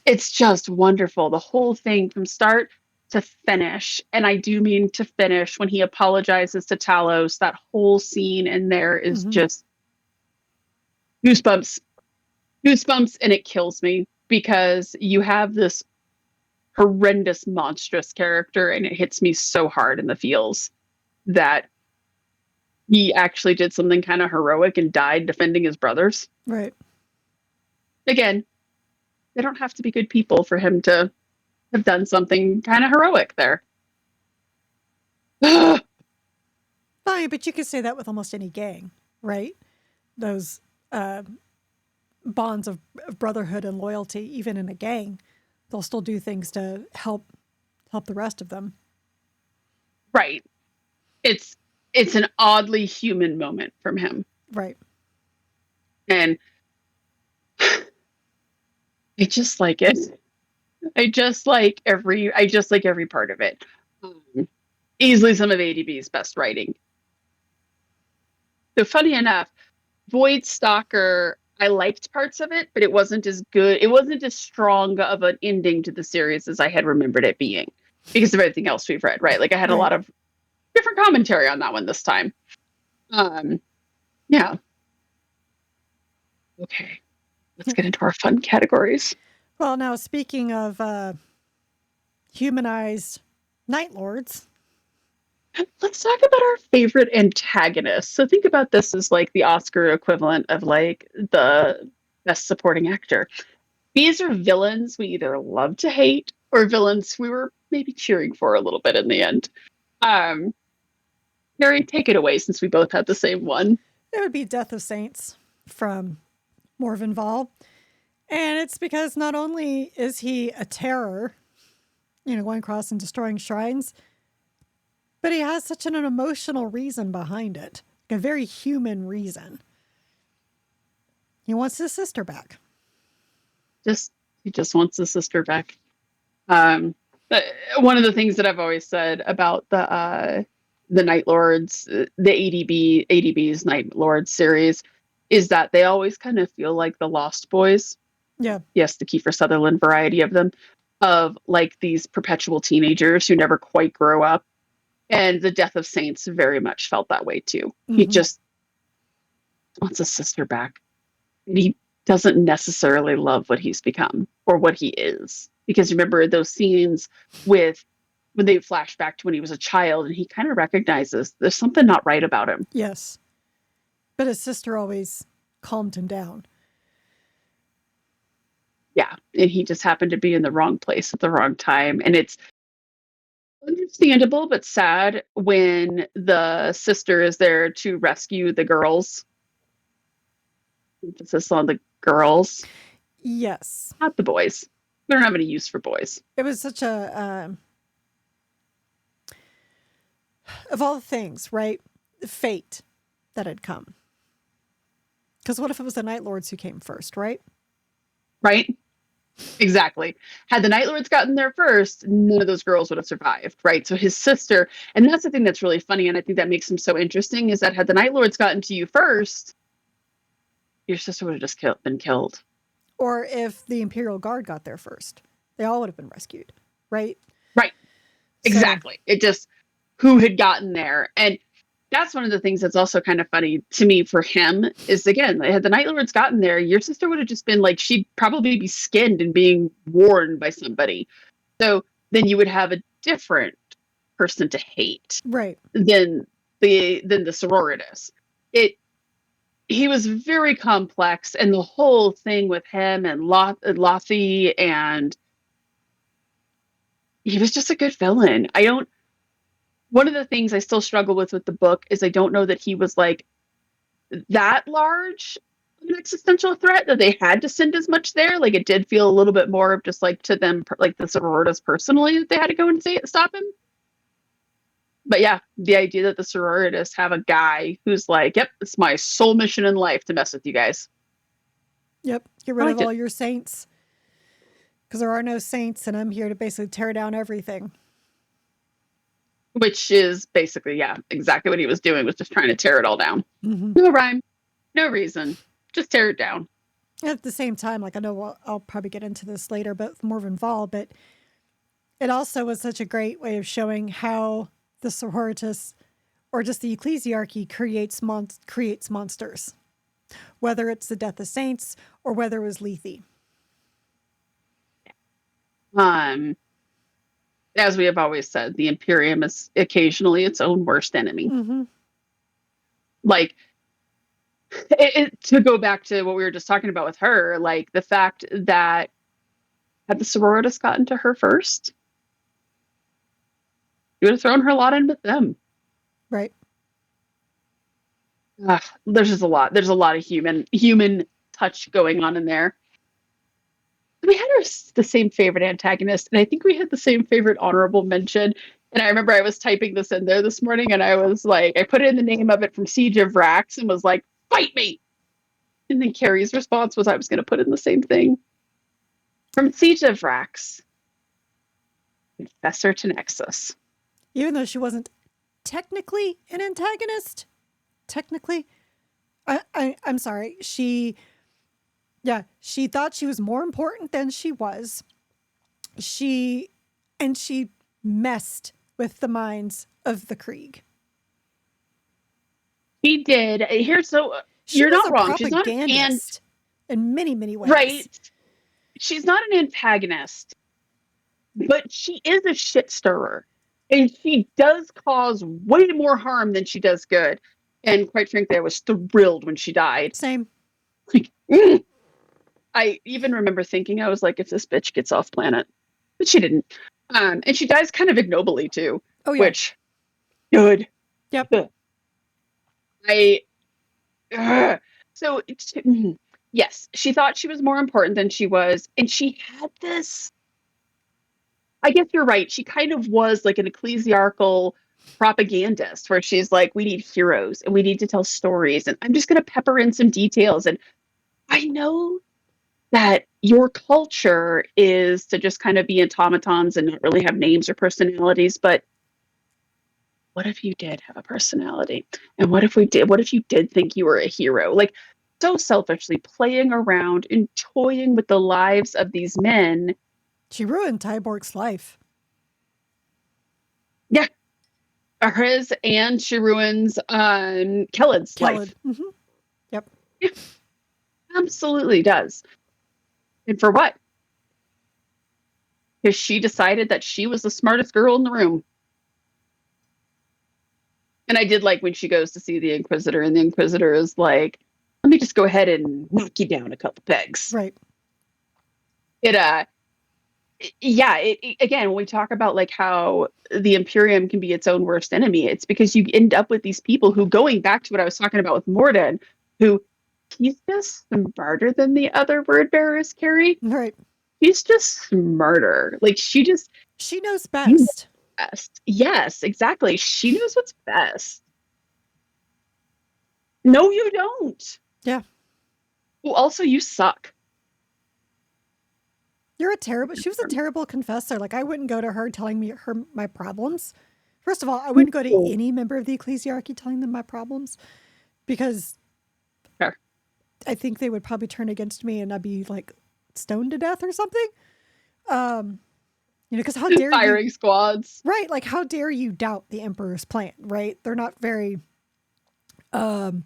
it's just wonderful. The whole thing from start to finish. And I do mean to finish when he apologizes to Talos. That whole scene in there is Hmm. just goosebumps, goosebumps. And it kills me because you have this horrendous, monstrous character, and it hits me so hard in the feels that he actually did something kind of heroic and died defending his brothers. Right. Again, they don't have to be good people for him to have done something kind of heroic there. Fine, but you could say that with almost any gang, right? Those uh, bonds of brotherhood and loyalty, even in a gang, they'll still do things to help the rest of them. Right. It's an oddly human moment from him. Right. And I just like it. I just like every part of it. Um, Easily some of ADB's best writing. So funny enough, Void Stalker, I liked parts of it, but it wasn't as good. It wasn't as strong of an ending to the series as I had remembered it being because of everything else we've read, right? Like I had a Right. lot of different commentary on that one this time. Um, yeah. Okay. Let's get into our fun categories. Well, now speaking of humanized Night Lords, Let's talk about our favorite antagonists. So think about this as like the Oscar equivalent of like the best supporting actor. These are villains we either love to hate or villains we were maybe cheering for a little bit in the end. Um, Harry, take it away since we both had the same one. it would be Death of Saints from Morvenval. And it's because not only is he a terror, going across and destroying shrines, but he has such an emotional reason behind it, like a very human reason. He wants his sister back. Just he just wants his sister back. Um, One of the things that I've always said about the Night Lords, the ADB's Night Lords series, is that they always kind of feel like the Lost Boys. Yeah. Yes, the Kiefer Sutherland variety of them, of like these perpetual teenagers who never quite grow up. And the Death of Saints very much felt that way too. He Hmm. just wants his sister back. And he doesn't necessarily love what he's become or what he is. Because remember those scenes with when they flash back to when he was a child and he kind of recognizes there's something not right about him. Yes. But his sister always calmed him down. Yeah. And he just happened to be in the wrong place at the wrong time. And it's understandable but sad when the sister is there to rescue the girls. Emphasis on the girls, Yes. not the boys. They don't have any use for boys. It was such of all the things, right? Fate that had come. Because what if it was the Night Lords who came first, right? Right? Exactly. Had the Night Lords gotten there first, none of those girls would have survived, right? So his sister, and that's the thing that's really funny, and I think that makes him so interesting, is that had the Night Lords gotten to you first, your sister would have just been killed. Or if the Imperial Guard got there first, they all would have been rescued, right? Right. So, Exactly. It just who had gotten there. And that's one of the things that's also kind of funny to me for him is again, had the Night Lords gotten there, your sister would have just been like, she'd probably be skinned and being worn by somebody. So then you would have a different person to hate right. than the sororitas. It He was very complex, and the whole thing with him and Lothy, and he was just a good villain. I don't. One of the things I still struggle with the book is I don't know that he was like that large of an existential threat that they had to send as much there. Like it did feel a little bit more of just like to them, like the sororitas personally, that they had to go and stop him. But yeah, the idea that the sororitas have a guy who's like, yep, it's my sole mission in life to mess with you guys. Yep. Get I rid of liked all it. your saints because there are no saints, and I'm here to basically tear down everything. Which is basically, yeah, exactly what he was doing, was just trying to tear it all down. Mm-hmm. No rhyme, no reason. Just tear it down. At the same time, like I know I'll probably get into this later, but more involved, but it also was such a great way of showing how the sororitas or just the ecclesiarchy creates monsters, whether it's the death of saints or whether it was Lethe. Um, as we have always said, the Imperium is occasionally its own worst enemy. Mm-hmm. Like, to go back to what we were just talking about with her, like the fact that had the sororitas gotten to her first, you would have thrown her lot in with them. Right. There's just a lot. There's a lot of human touch going on in there. We had the same favorite antagonist, and I think we had the same favorite honorable mention. And I remember I was typing this in there this morning, and I was like, I put in the name of it from Siege of Rax and was like, fight me. And then Carrie's response was, I was going to put in the same thing. From Siege of Rax, Confessor to Nexus. Even though she wasn't technically an antagonist, technically, I'm sorry. She thought she was more important than she was. She messed with the minds of the Krieg. He did. Here's so She you're was not a wrong. She's not propagandist in many, many ways. right. She's not an antagonist, but she is a shit stirrer. And she does cause way more harm than she does good. And quite frankly, I was thrilled when she died. Same. Like, I even remember thinking, I was like, if this bitch gets off planet. But she didn't. And she dies kind of ignobly too. Oh yeah. Which, good. Yep. Good. I so yes, she thought she was more important than she was, and she had this. I guess you're right. She kind of was like an ecclesiarchal propagandist, where she's like, we need heroes and we need to tell stories, and I'm just going to pepper in some details. And I know that your culture is to just kind of be automatons and not really have names or personalities, but what if you did have a personality? And what if you did think you were a hero? Like, so selfishly playing around and toying with the lives of these men. She ruined Tyborg's life. Yeah. His, and she ruins Kellen's life. Mm-hmm. Yep. Yeah, absolutely does. And for what? Because she decided that she was the smartest girl in the room. And I did like when she goes to see the Inquisitor, and the Inquisitor is like, let me just go ahead and knock you down a couple pegs. Right. Again, when we talk about like how the Imperium can be its own worst enemy, it's because you end up with these people who, going back to what I was talking about with Morden, who he's just smarter than the other word bearers, Carrie. Right. He's just smarter. Like she knows best. Best. Yes, exactly. She knows what's best. No, you don't. Yeah. Well, also you suck. She was a terrible confessor. Like I wouldn't go to her telling me my problems. First of all, I wouldn't go to any member of the ecclesiarchy telling them my problems because sure. I think they would probably turn against me and I'd be like stoned to death or something. Because how dare firing squads. Right, like how dare you doubt the Emperor's plan, right? They're not very kind.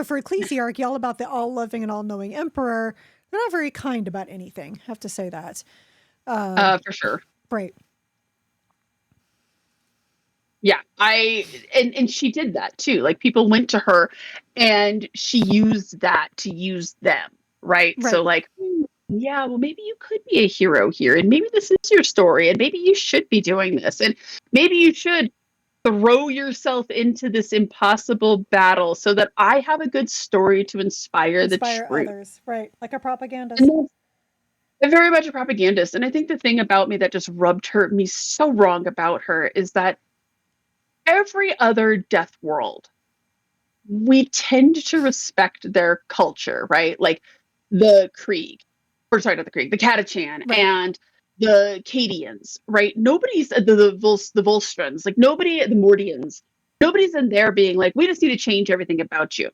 For ecclesiarchy, all about the all-loving and all-knowing Emperor, they're not very kind about anything. I have to say that. For sure. Right. Yeah, and she did that too. Like people went to her and she used that to use them, right? So like, yeah, well, maybe you could be a hero here, and maybe this is your story, and maybe you should be doing this, and maybe you should throw yourself into this impossible battle so that I have a good story to inspire the truth. Others, right? Like a propagandist. Very much a propagandist. And I think the thing about me that just rubbed me so wrong about her is that every other death world, we tend to respect their culture, right? Like the Krieg, or sorry, not the Krieg, the Catachan Right. and the Cadians, right? Nobody's the Volstrons, like nobody, the Mordians, nobody's in there being like, we just need to change everything about you.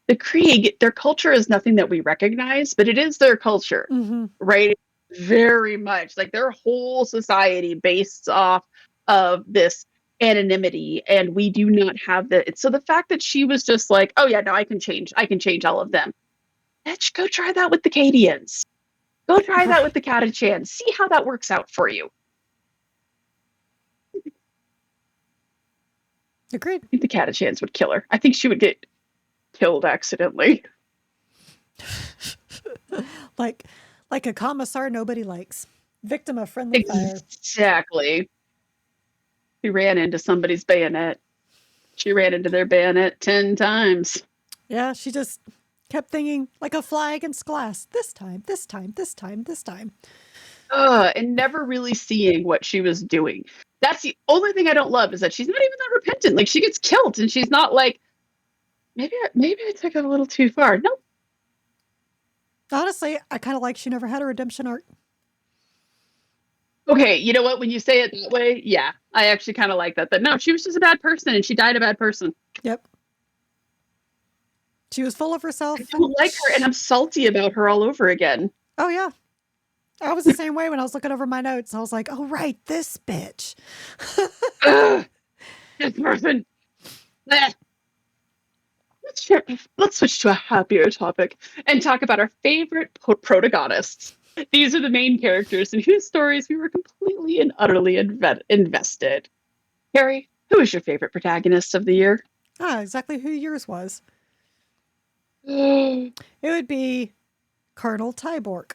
The Krieg, their culture is nothing that we recognize, but it is their culture, Mm-hmm. right? Very much like their whole society based off of this anonymity, and we do not have that. So the fact that she was just like, oh yeah, no, I can change all of them. Let's go try that with the Cadians. Go try that with Right. the Catachan. See how that works out for you. Agreed. I think the Catachans would kill her. I think she would get killed accidentally. like like a commissar nobody likes. Victim of friendly fire. Exactly. She ran into somebody's bayonet. She ran into their bayonet 10 times. Yeah, she just kept thinking like a fly against glass. This time, this time, this time, this time. And never really seeing what she was doing. That's the only thing I don't love is that she's not even that repentant. Like she gets killed and she's not like, maybe I took it a little too far. No. Honestly, I kind of like she never had a redemption arc. Okay, you know what? When you say it that way, yeah, I actually kind of like that. But no, she was just a bad person and she died a bad person. Yep. She was full of I herself and don't like her and I'm salty about her all over again. oh yeah. I was the same way when I was looking over my notes. I was like, oh right, this bitch. Ugh, this person. Blech. Let's switch to a happier topic and talk about our favorite protagonists. These are the main characters in whose stories we were completely and utterly invested. Harry, who is your favorite protagonist of the year? Exactly who yours was. Federal It would be Colonel Tyborg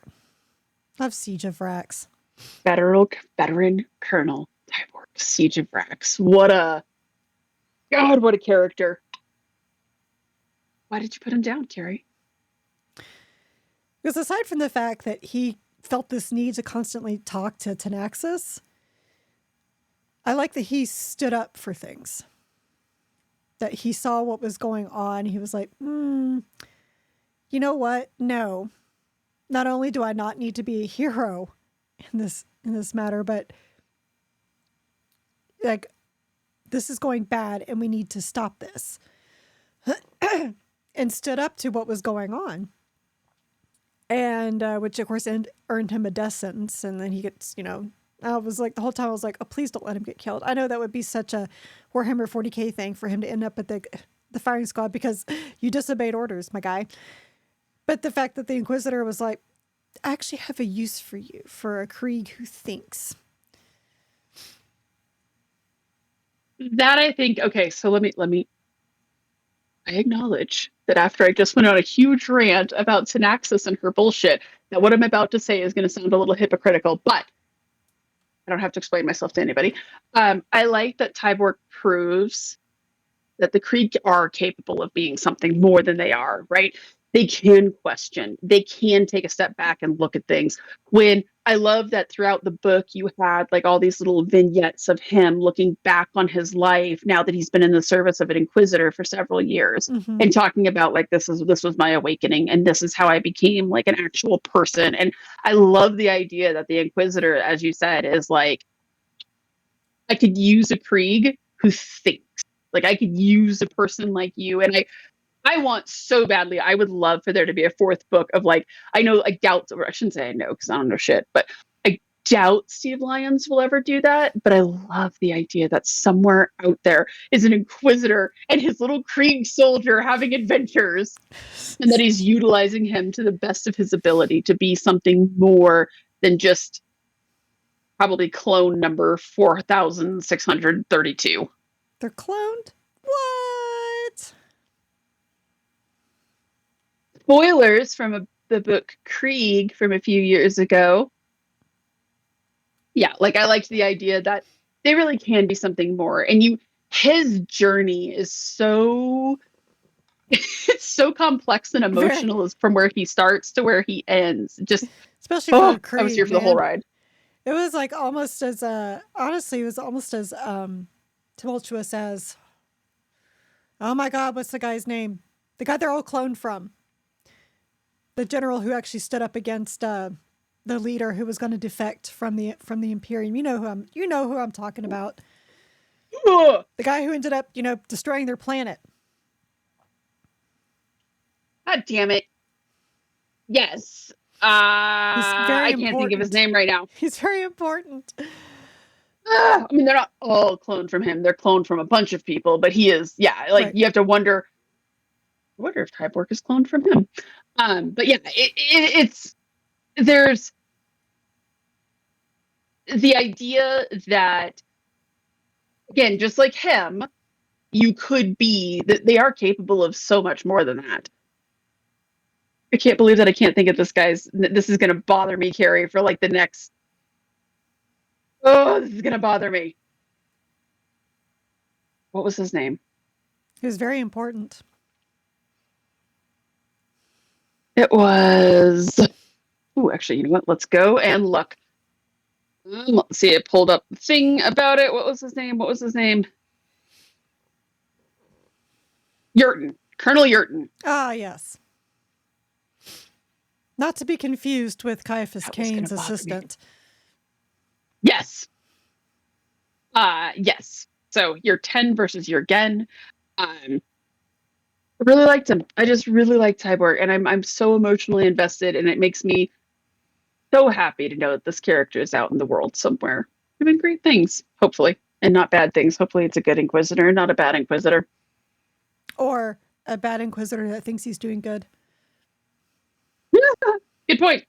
of Siege of Vrax. veteran Colonel Tyborg, Siege of Vrax. What a God! What a character! Why did you put him down, Carrie? Because aside from the fact that he felt this need to constantly talk to Tanaxis, I like that he stood up for things. That he saw what was going on. He was like, you know what? No. Not only do I not need to be a hero in this matter, but like this is going bad and we need to stop this. And stood up to what was going on. And which of course earned him a death sentence. And then he gets, I was like, the whole time I was like, oh, please don't let him get killed. I know that would be such a Warhammer 40k thing for him to end up at the firing squad because you disobeyed orders, my guy. But the fact that the Inquisitor was like, I actually have a use for you, for a Krieg who thinks. That I think. Okay, so let me. I acknowledge that after I just went on a huge rant about Synaxis and her bullshit, that what I'm about to say is going to sound a little hypocritical, but I don't have to explain myself to anybody. I like that Tyborg proves that the Krieg are capable of being something more than they are, right? They can question, they can take a step back and look at things. When I love that throughout the book, you had like all these little vignettes of him looking back on his life now that he's been in the service of an inquisitor for several years Mm-hmm. and talking about like this was my awakening and this is how I became like an actual person. And I love the idea that the inquisitor, as you said, is like I could use a Krieg who thinks. Like I could use a person like you. And I want so badly, I would love for there to be a fourth book of like, I doubt, or I shouldn't say I know because I don't know shit, but I doubt Steve Lyons will ever do that. But I love the idea that somewhere out there is an inquisitor and his little Krieg soldier having adventures and that he's utilizing him to the best of his ability to be something more than just probably clone number 4632. They're cloned? What? Spoilers from the book Krieg from a few years ago. Yeah, like I liked the idea that they really can be something more. And his journey is so it's so complex and Very. emotional as from where he starts to where he ends. Just especially for Oh, a I was here Krieg, for the whole man. ride. It was like almost as honestly, it was almost as tumultuous as, oh my God, what's the guy's name? The guy they're all cloned from. The general who actually stood up against the leader who was going to defect from the Imperium. You know who I'm talking about. Ugh. The guy who ended up, destroying their planet. God damn it. Yes. He's very I can't think of his important. name right now. He's very important. I mean, they're not all cloned from him. They're cloned from a bunch of people, but he is, yeah, like Right. you have to wonder, I wonder if Tyborg is cloned from him. But yeah, it's, there's the idea that, again, just like him, you could be, that they are capable of so much more than that. I can't believe that I can't think of this is going to bother me, Carrie, for like the next, oh, this is going to bother me. What was his name? He was very important. It was, oh, actually, you know what? Let's go and look. Let's see, it pulled up the thing about it. What was his name? What was his name? Yurton. Colonel Yurton. Ah, yes. Not to be confused with Caiaphas That was going Cain's to bother me. assistant. Yes. Yes. So you're 10 versus your Gen. I really liked him. I just really like Cyborg, and I'm so emotionally invested, and it makes me so happy to know that this character is out in the world somewhere doing great things, hopefully, and not bad things. Hopefully, it's a good Inquisitor, not a bad Inquisitor. Or a bad Inquisitor that thinks he's doing good. Good point.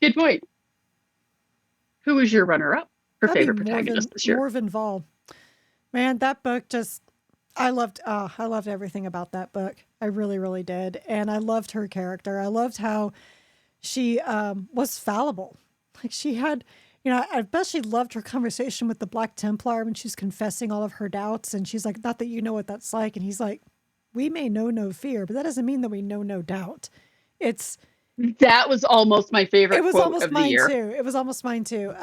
Good point. Who was your runner-up for That'd be favorite protagonist this year? Morven Vol. Man, that book just I loved everything about that book. I really, really did. And I loved her character. I loved how she was fallible. Like she had, I especially loved her conversation with the Black Templar when she's confessing all of her doubts. And she's like, not that you know what that's like. And he's like, we may know no fear, but that doesn't mean that we know no doubt. That was almost my favorite It was quote almost of the mine year. too. It was almost mine too.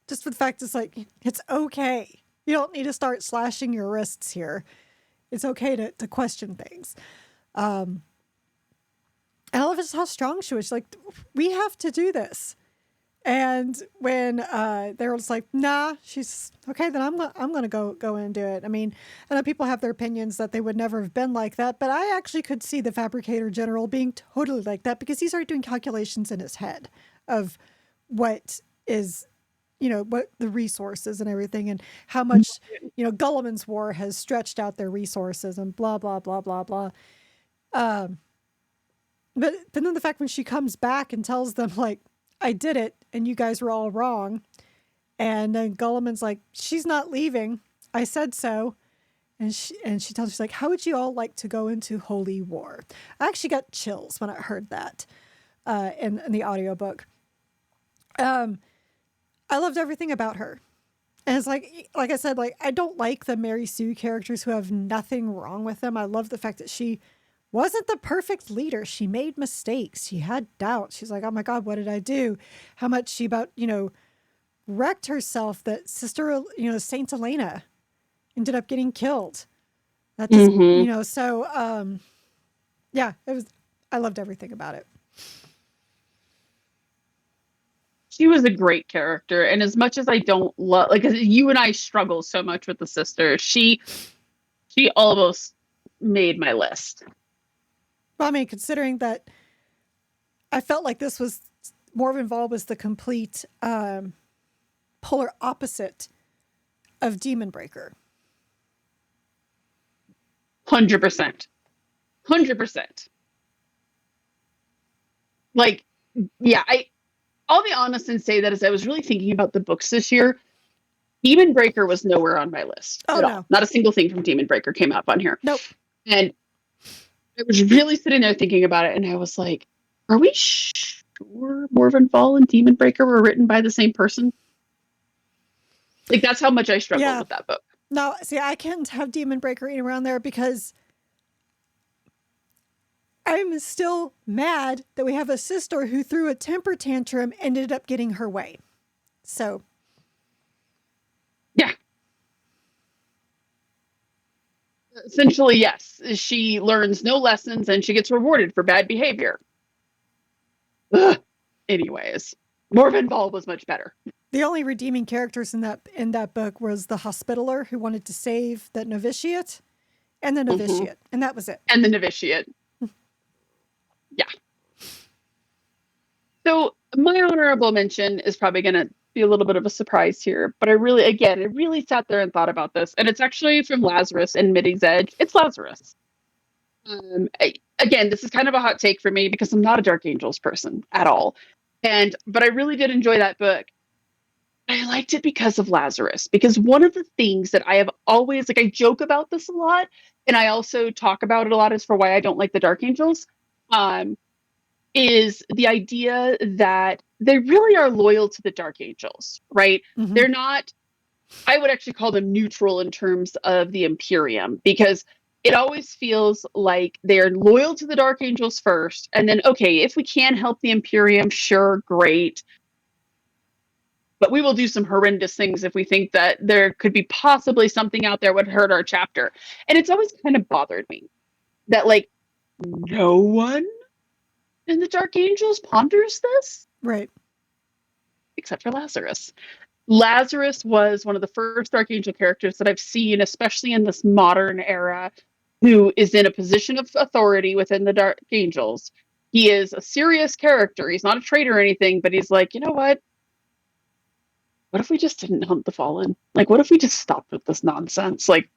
Just for the fact it's like, it's okay. You don't need to start slashing your wrists here. It's okay to question things. And I love just how strong she was. She's like, we have to do this. And when they were just like, nah, she's okay, then I'm gonna go and do it. I mean, I know people have their opinions that they would never have been like that, but I actually could see the Fabricator General being totally like that because he started doing calculations in his head of what is, what the resources and everything, and how much, Gulliman's War has stretched out their resources and blah blah blah blah blah. But then the fact when she comes back and tells them like, I did it and you guys were all wrong. And then Gulliman's like, she's not leaving. I said so. And she tells her, she's like, how would you all like to go into holy war? I actually got chills when I heard that in the audiobook. I loved everything about her. And it's like I said, like, I don't like the Mary Sue characters who have nothing wrong with them. I love the fact that she wasn't the perfect leader. She made mistakes. She had doubts. She's like, oh my God, what did I do? How much she about, wrecked herself that Sister, Saint Elena ended up getting killed. That just, so, yeah, I loved everything about it. She was a great character. And as much as I don't love, like you and I struggle so much with the sister, she almost made my list. Well, I mean, considering that I felt like this was Morven Vol was the complete polar opposite of Demon Breaker. 100%. 100%. Like, yeah, I'll be honest and say that as I was really thinking about the books this year, Demon Breaker was nowhere on my list at all. Not a single thing from Demon Breaker came up on here. Nope. And I was really sitting there thinking about it, and I was like, are we sure Morven Fall and Demon Breaker were written by the same person? Like, that's how much I struggled with that book. No, see, I can't have Demon Breaker in around there because I'm still mad that we have a sister who threw a temper tantrum, ended up getting her way. So, Yeah. Essentially, yes. She learns no lessons and she gets rewarded for bad behavior. Ugh. Anyways, Morvenn Ball was much better. the only redeeming characters in that book was the hospitaller who wanted to save the novitiate and the novitiate, and that was it. And the novitiate. Yeah. So my honorable mention is probably going to be a little bit of a surprise here, but I really sat there and thought about this, and it's actually from Lazarus and Midi's Edge. It's Lazarus. Again, this is kind of a hot take for me because I'm not a Dark Angels person at all, but I really did enjoy that book. I liked it because of Lazarus, because one of the things that I have always, like, I joke about this a lot, and I also talk about it a lot, is for why I don't like the Dark Angels. Um, is the idea that they really are loyal to the Dark Angels, right? Mm-hmm. They're not, I would actually call them neutral in terms of the Imperium, because it always feels like they're loyal to the Dark Angels first, and then, okay, if we can help the Imperium, sure, great. But we will do some horrendous things if we think that there could be possibly something out there would hurt our chapter. And it's always kind of bothered me that, like, no one in the Dark Angels ponders this, Right. except for Lazarus. Lazarus was one of the first Dark Angel characters that I've seen, especially in this modern era, who is in a position of authority within the Dark Angels. He is a serious character. He's not a traitor or anything, but he's like, you know what if we just didn't hunt the fallen? Like, what if we just stopped with this nonsense? Like,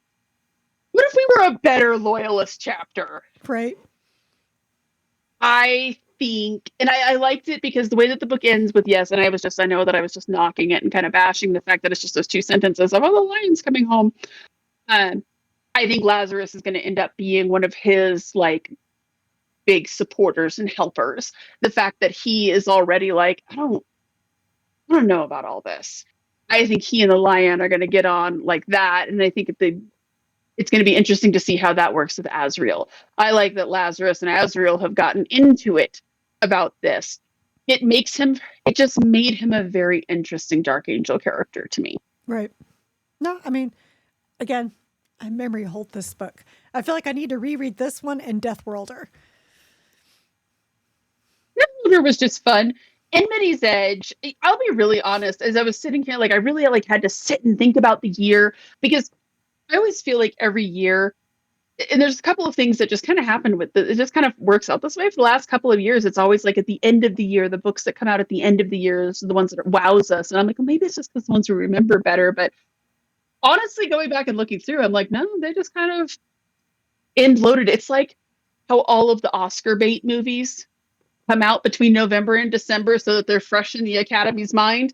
what if we were a better loyalist chapter? Right. I think, and I liked it because the way that the book ends with yes, and I know that I was just knocking it and kind of bashing the fact that it's just those two sentences of, oh, the lion's coming home. I think Lazarus is going to end up being one of his, like, big supporters and helpers. The fact that he is already like, I don't know about all this. I think he and the lion are going to get on like that, and I think it's going to be interesting to see how that works with Azrael. I like that Lazarus and Azrael have gotten into it about this. It just made him a very interesting Dark Angel character to me. Right. No, I mean, again, I memory hold this book. I feel like I need to reread this one and Death Worlder. It was just fun. Enmity's Edge, I'll be really honest, as I was sitting here, like, I really, like, had to sit and think about the year, because I always feel like every year, and there's a couple of things that just kind of happen with it just kind of works out this way. For the last couple of years, it's always like at the end of the year, the books that come out at the end of the year are the ones that wows us, and I'm like, well, maybe it's just because the ones we remember better. But honestly, going back and looking through, I'm like, no, they just kind of end loaded. It's like how all of the Oscar bait movies come out between November and December so that they're fresh in the Academy's mind.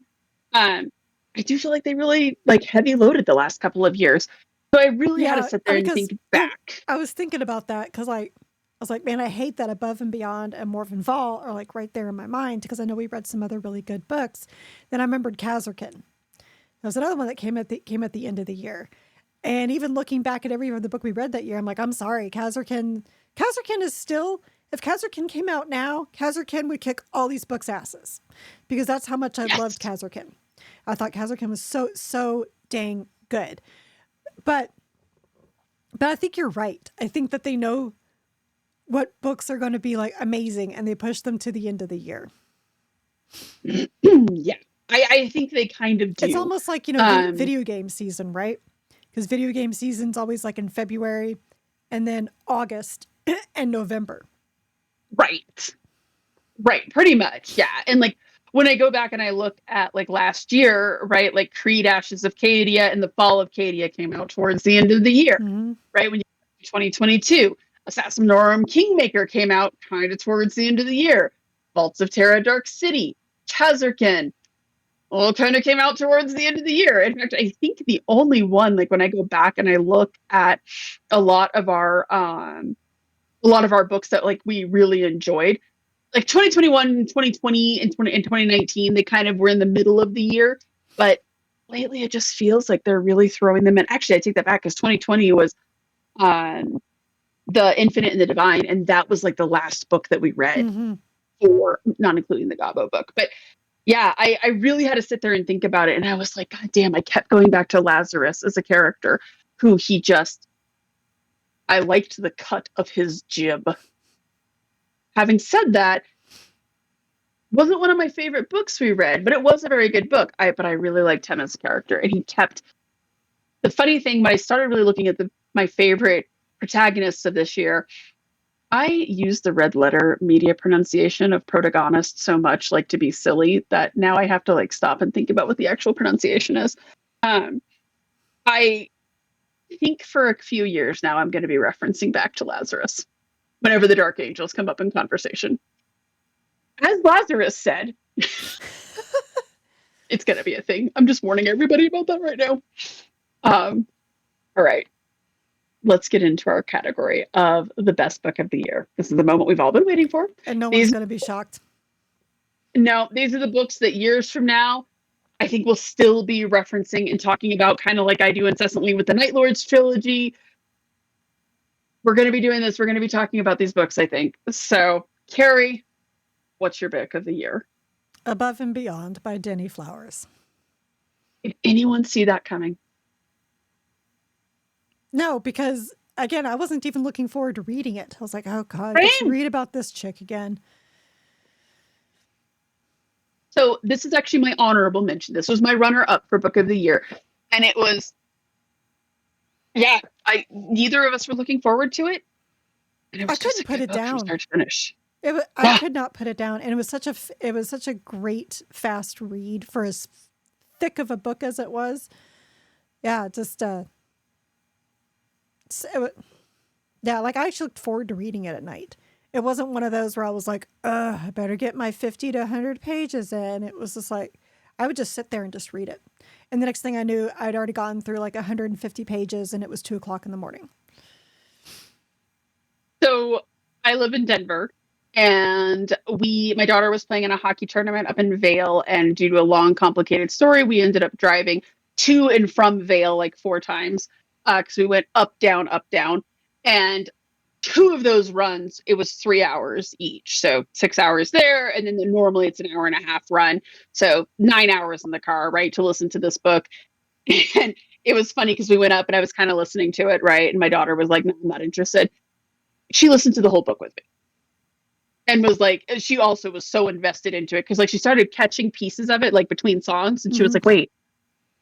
I do feel like they really, like, heavy loaded the last couple of years. So I really had to sit there and think back. I was thinking about that because, like, I was like, man, I hate that Above and Beyond and Morvenn Fall are, like, right there in my mind, because I know we read some other really good books. Then I remembered Kazarkin. There was another one that came at the end of the year. And even looking back at every other book we read that year, I'm like, I'm sorry, Kazarkin is still, if Kazarkin came out now, Kazarkin would kick all these books' asses, because that's how much I loved Kazarkin. I thought Kazarkin was so dang good. But I think you're right. I think that they know what books are going to be, like, amazing, and they push them to the end of the year. Yeah, I think they kind of do. It's almost like, video game season, right? Because video game season's always like in February and then August and November. Right. Pretty much. Yeah. And, like, when I go back and I look at, like, last year, right, like, Creed Ashes of Cadia and the Fall of Cadia came out towards the end of the year, right? When you 2022, Assassinorum Kingmaker came out kind of towards the end of the year. Vaults of Terra Dark City, Kazarkin, all kind of came out towards the end of the year. In fact, I think the only one, like, when I go back and I look at a lot of our books that, like, we really enjoyed, like 2021, 2020, and 2019, they kind of were in the middle of the year. But lately, it just feels like they're really throwing them in. Actually, I take that back, because 2020 was The Infinite and the Divine, and that was like the last book that we read, Mm-hmm. for not including the Gabo book. But yeah, I really had to sit there and think about it. And I was like, God damn, I kept going back to Lazarus as a character who I liked the cut of his jib. Having said that, wasn't one of my favorite books we read, but it was a very good book. But I really liked him as a character. And he kept, the funny thing, when I started really looking at my favorite protagonists of this year, I use the red letter media pronunciation of protagonist so much, like to be silly, that now I have to like stop and think about what the actual pronunciation is. Um, I think for a few years now, I'm going to be referencing back to Lazarus whenever the Dark Angels come up in conversation. As Lazarus said, it's going to be a thing. I'm just warning everybody about that right now. All right. Let's get into our category of the best book of the year. This is the moment we've all been waiting for. And no one's going to be shocked. No, these are the books that years from now, I think we'll still be referencing and talking about, kind of like I do incessantly with the Night Lords trilogy. We're going to be doing this. We're going to be talking about these books, I think. So, Carrie, what's your book of the year? Above and Beyond by Denny Flowers. Did anyone see that coming? No, because again, I wasn't even looking forward to reading it. I was like, oh God, Same. let's read about this chick again. So this is actually my honorable mention. This was my runner-up for book of the year. And it was, neither of us were looking forward to it. And it was I couldn't put it down from start to finish. I could not put it down. And it was such a great, fast read for as thick of a book as it was. Yeah, just, like I actually looked forward to reading it at night. It wasn't one of those where I was like, I better get my 50 to 100 pages in. It was just like, I would just sit there and just read it. And the next thing I knew, I'd already gotten through like 150 pages and it was 2:00 in the morning. So I live in Denver, and my daughter was playing in a hockey tournament up in Vail, and due to a long, complicated story, we ended up driving to and from Vail like 4 times, because we went up, down, and 2 of those runs, it was 3 hours each. So 6 hours there, and then normally it's an hour and a half run. So 9 hours in the car, right, to listen to this book. And it was funny because we went up and I was kind of listening to it, right? And my daughter was like, no, I'm not interested. She listened to the whole book with me. And was like, she also was so invested into it because like she started catching pieces of it like between songs, and she was like, wait,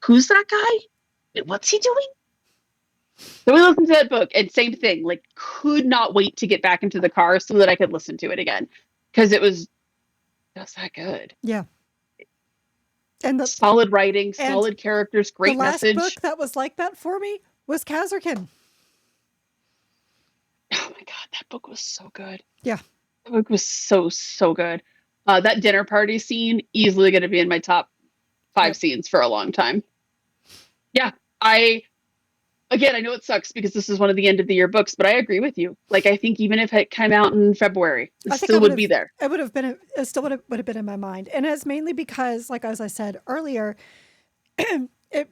who's that guy? What's he doing? So we listened to that book, and same thing, like could not wait to get back into the car so that I could listen to it again, because it was just that good. Yeah. And the solid writing, solid characters, great message. The last book that was like that for me was Kazarkin. Oh my God, that book was so good. Yeah. That book was so good. That dinner party scene, easily going to be in my top 5 scenes for a long time. Yeah, I know it sucks because this is one of the end of the year books, but I agree with you. Like, I think even if it came out in February, it still would be there. It still would have been in my mind. And it's mainly because, like, as I said earlier, it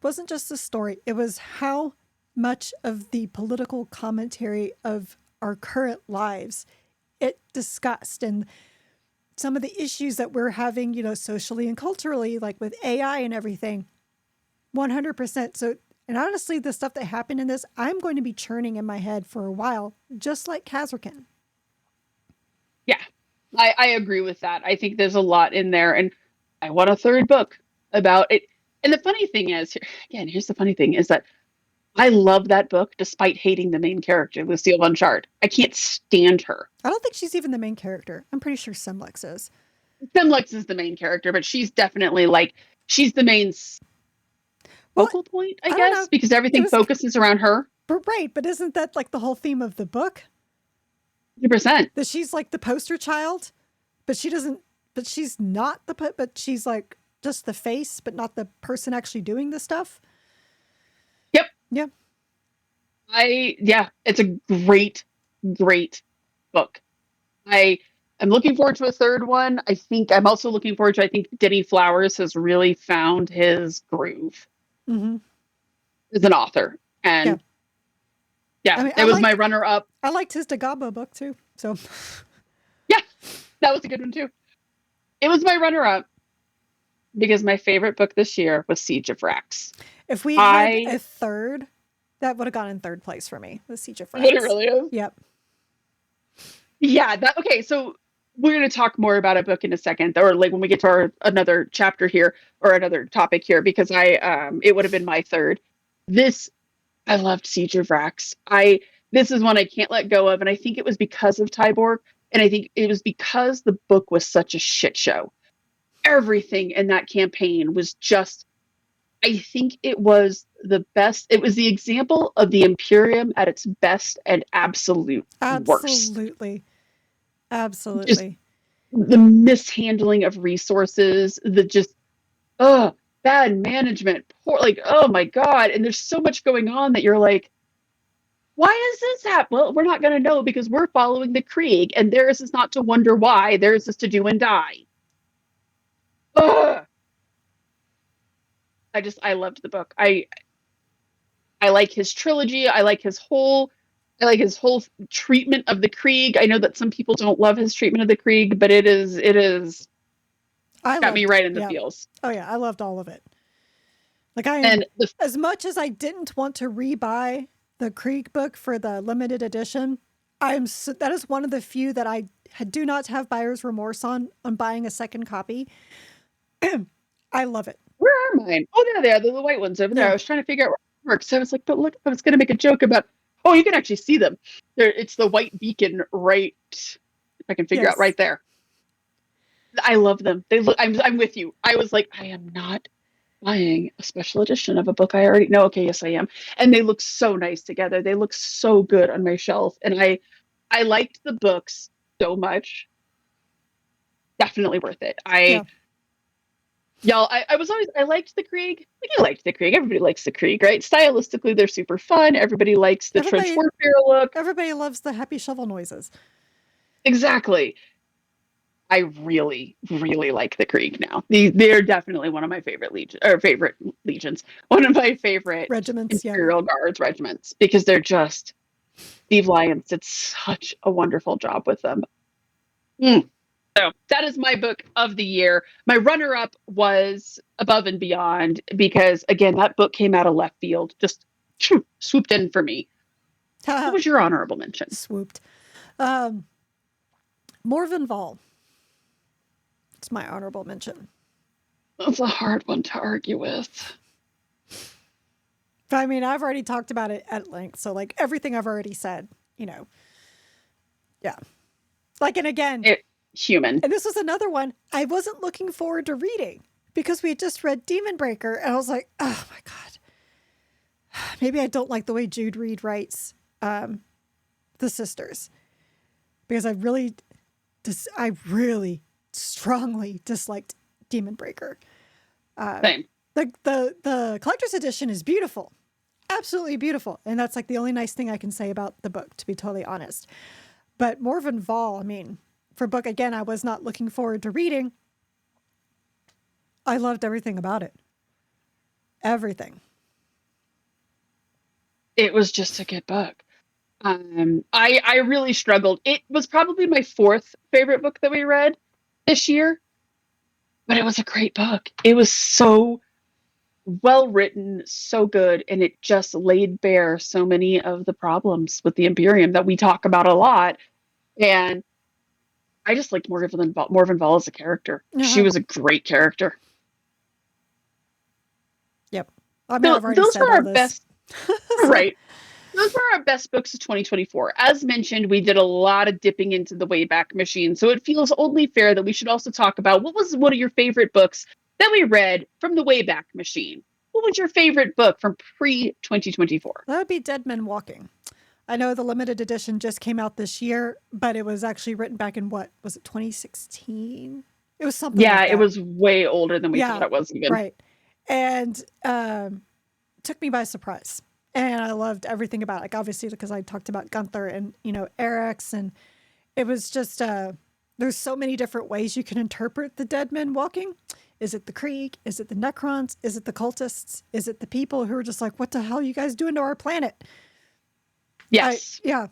wasn't just the story. It was how much of the political commentary of our current lives it discussed, and some of the issues that we're having, socially and culturally, like with AI and everything. 100%. So, and honestly, the stuff that happened in this, I'm going to be churning in my head for a while, just like Kazarkin. Yeah, I agree with that. I think there's a lot in there, and I want a 3rd book about it. And the funny thing is, here's the funny thing, is that I love that book despite hating the main character, Lucille Von Chart. I can't stand her. I don't think she's even the main character. I'm pretty sure Semlex is. Semlex is the main character, but she's definitely she's the main focal point, I guess, because everything focuses around her. But but isn't that like the whole theme of the book? 100%. That she's like the poster child, but she's not but she's like just the face, but not the person actually doing the stuff. Yep. Yeah. It's a great book. I'm looking forward to a 3rd one. I think I'm also looking forward to, Denny Flowers has really found his groove as an author. And Yeah, I mean, it was my runner-up. I liked his Dagabo book too. So Yeah, that was a good one too. It was my runner-up because my favorite book this year was Siege of Rax. if we had I a third, that would have gone in third place for me. The Siege of Would it Rax. really have? Yep. Yeah, that okay, so we're going to talk more about a book in a second, or like when we get to our another chapter here or another topic here, because it would have been my third. This I loved Siege of Rax. I This is one I can't let go of, and I think it was because of Tyborg, and I think it was because the book was such a shit show. Everything in that campaign was just, I think it was the best. It was the example of the Imperium at its best and absolute worst. Absolutely. Just Absolutely. the mishandling of resources, the just bad management, poor, like, oh my god. And there's so much going on that you're like, why is this happening? Well, we're not going to know because we're following the Krieg, and theirs is not to wonder why. Theirs is to do and die. Ugh. I loved the book. I like his trilogy. I like his whole treatment of the Krieg. I know that some people don't love his treatment of the Krieg, but it is I got me loved, right in the yeah. feels. Oh yeah, I loved all of it. Like I am, And the as much as I didn't want to rebuy the Krieg book for the limited edition, that is one of the few that do not have buyer's remorse on buying a second copy. I love it. Where are mine? Oh, there they are. They're the white ones over there. Yeah. I was trying to figure out where it works. So I was like, but look, I was going to make a joke about, oh, you can actually see them. It's the white beacon right, if I can figure out, Yes. right there. I love them. They look, I'm with you. I was like, I am not buying a special edition of a book I already know. Okay, yes, I am. And they look so nice together. They look so good on my shelf. And I liked the books so much. Definitely worth it. Yeah. Y'all, I liked the Krieg. You liked the Krieg. Everybody likes the Krieg, right? Stylistically, they're super fun. Everybody likes the trench Everybody warfare look. everybody loves the happy shovel noises. Exactly. I really, really like the Krieg now. They're definitely one of my favorite legions. One of my favorite Regiments, yeah. Imperial Guards regiments because they're just, Steve Lyons did such a wonderful job with them. So that is my book of the year. My runner-up was Above and Beyond because, again, that book came out of left field, just swooped in for me. What was your honorable mention? Swooped. Morven Vol. It's my honorable mention. That's a hard one to argue with. But I mean, I've already talked about it at length. So, like, everything I've already said, yeah. Like, and again, human. And this was another one I wasn't looking forward to reading because we had just read Demon Breaker. And I was like, oh my God. Maybe I don't like the way Jude Reed writes The Sisters. Because I really strongly disliked Demon Breaker. Same. The collector's edition is beautiful. Absolutely beautiful. And that's like the only nice thing I can say about the book, to be totally honest. But Morven Vol, I mean, for a book, again, I was not looking forward to reading. I loved everything about it. Everything. It was just a good book. I really struggled. It was probably my fourth favorite book that we read this year, but it was a great book. It was so well written, so good, and it just laid bare so many of the problems with the Imperium that we talk about a lot. And I just liked Morven Vol as a character. Uh-huh. She was a great character. Yep. I mean, I've already said all this. Best, right. Those were our best books of 2024. As mentioned, we did a lot of dipping into the Wayback Machine, so it feels only fair that we should also talk about what was one of your favorite books that we read from the Wayback Machine. What was your favorite book from pre-2024? That would be Dead Men Walking. I know the limited edition just came out this year, but it was actually written back in what? Was it 2016? It was something like that. It was way older than we thought it was even. Right. And took me by surprise. And I loved everything about it. Like, obviously, because I talked about Gunther and, Eric's. And it was just, there's so many different ways you can interpret the Dead Men Walking. Is it the Krieg? Is it the Necrons? Is it the cultists? Is it the people who are just like, what the hell are you guys doing to our planet? Yes. Yeah.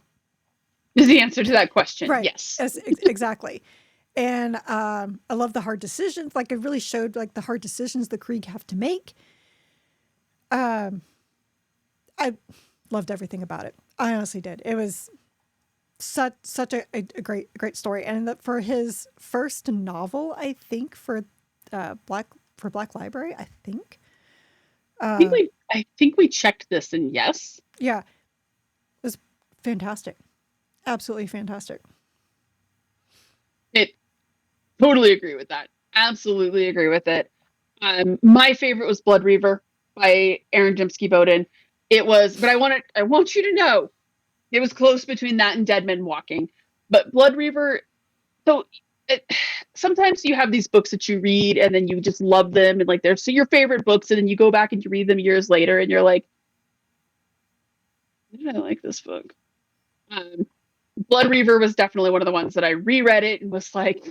Is the answer to that question. Right. Yes. Exactly. And I love the hard decisions. Like, it really showed like the hard decisions the Krieg have to make. Um, I loved everything about it. I honestly did. It was such a great story. And for his first novel, I think Black Library, I think. I think we checked this, and yes. Yeah, it was fantastic. Absolutely fantastic. It totally agree with that. Absolutely agree with it. My favorite was Blood Reaver by Aaron Dembski Bowden. It was, but I want you to know, it was close between that and Dead Men Walking. But Blood Reaver, so it, sometimes you have these books that you read and then you just love them and like they're so your favorite books, and then you go back and you read them years later and you're like, why did I like this book? Um, Blood Reaver was definitely one of the ones that I reread it and was like,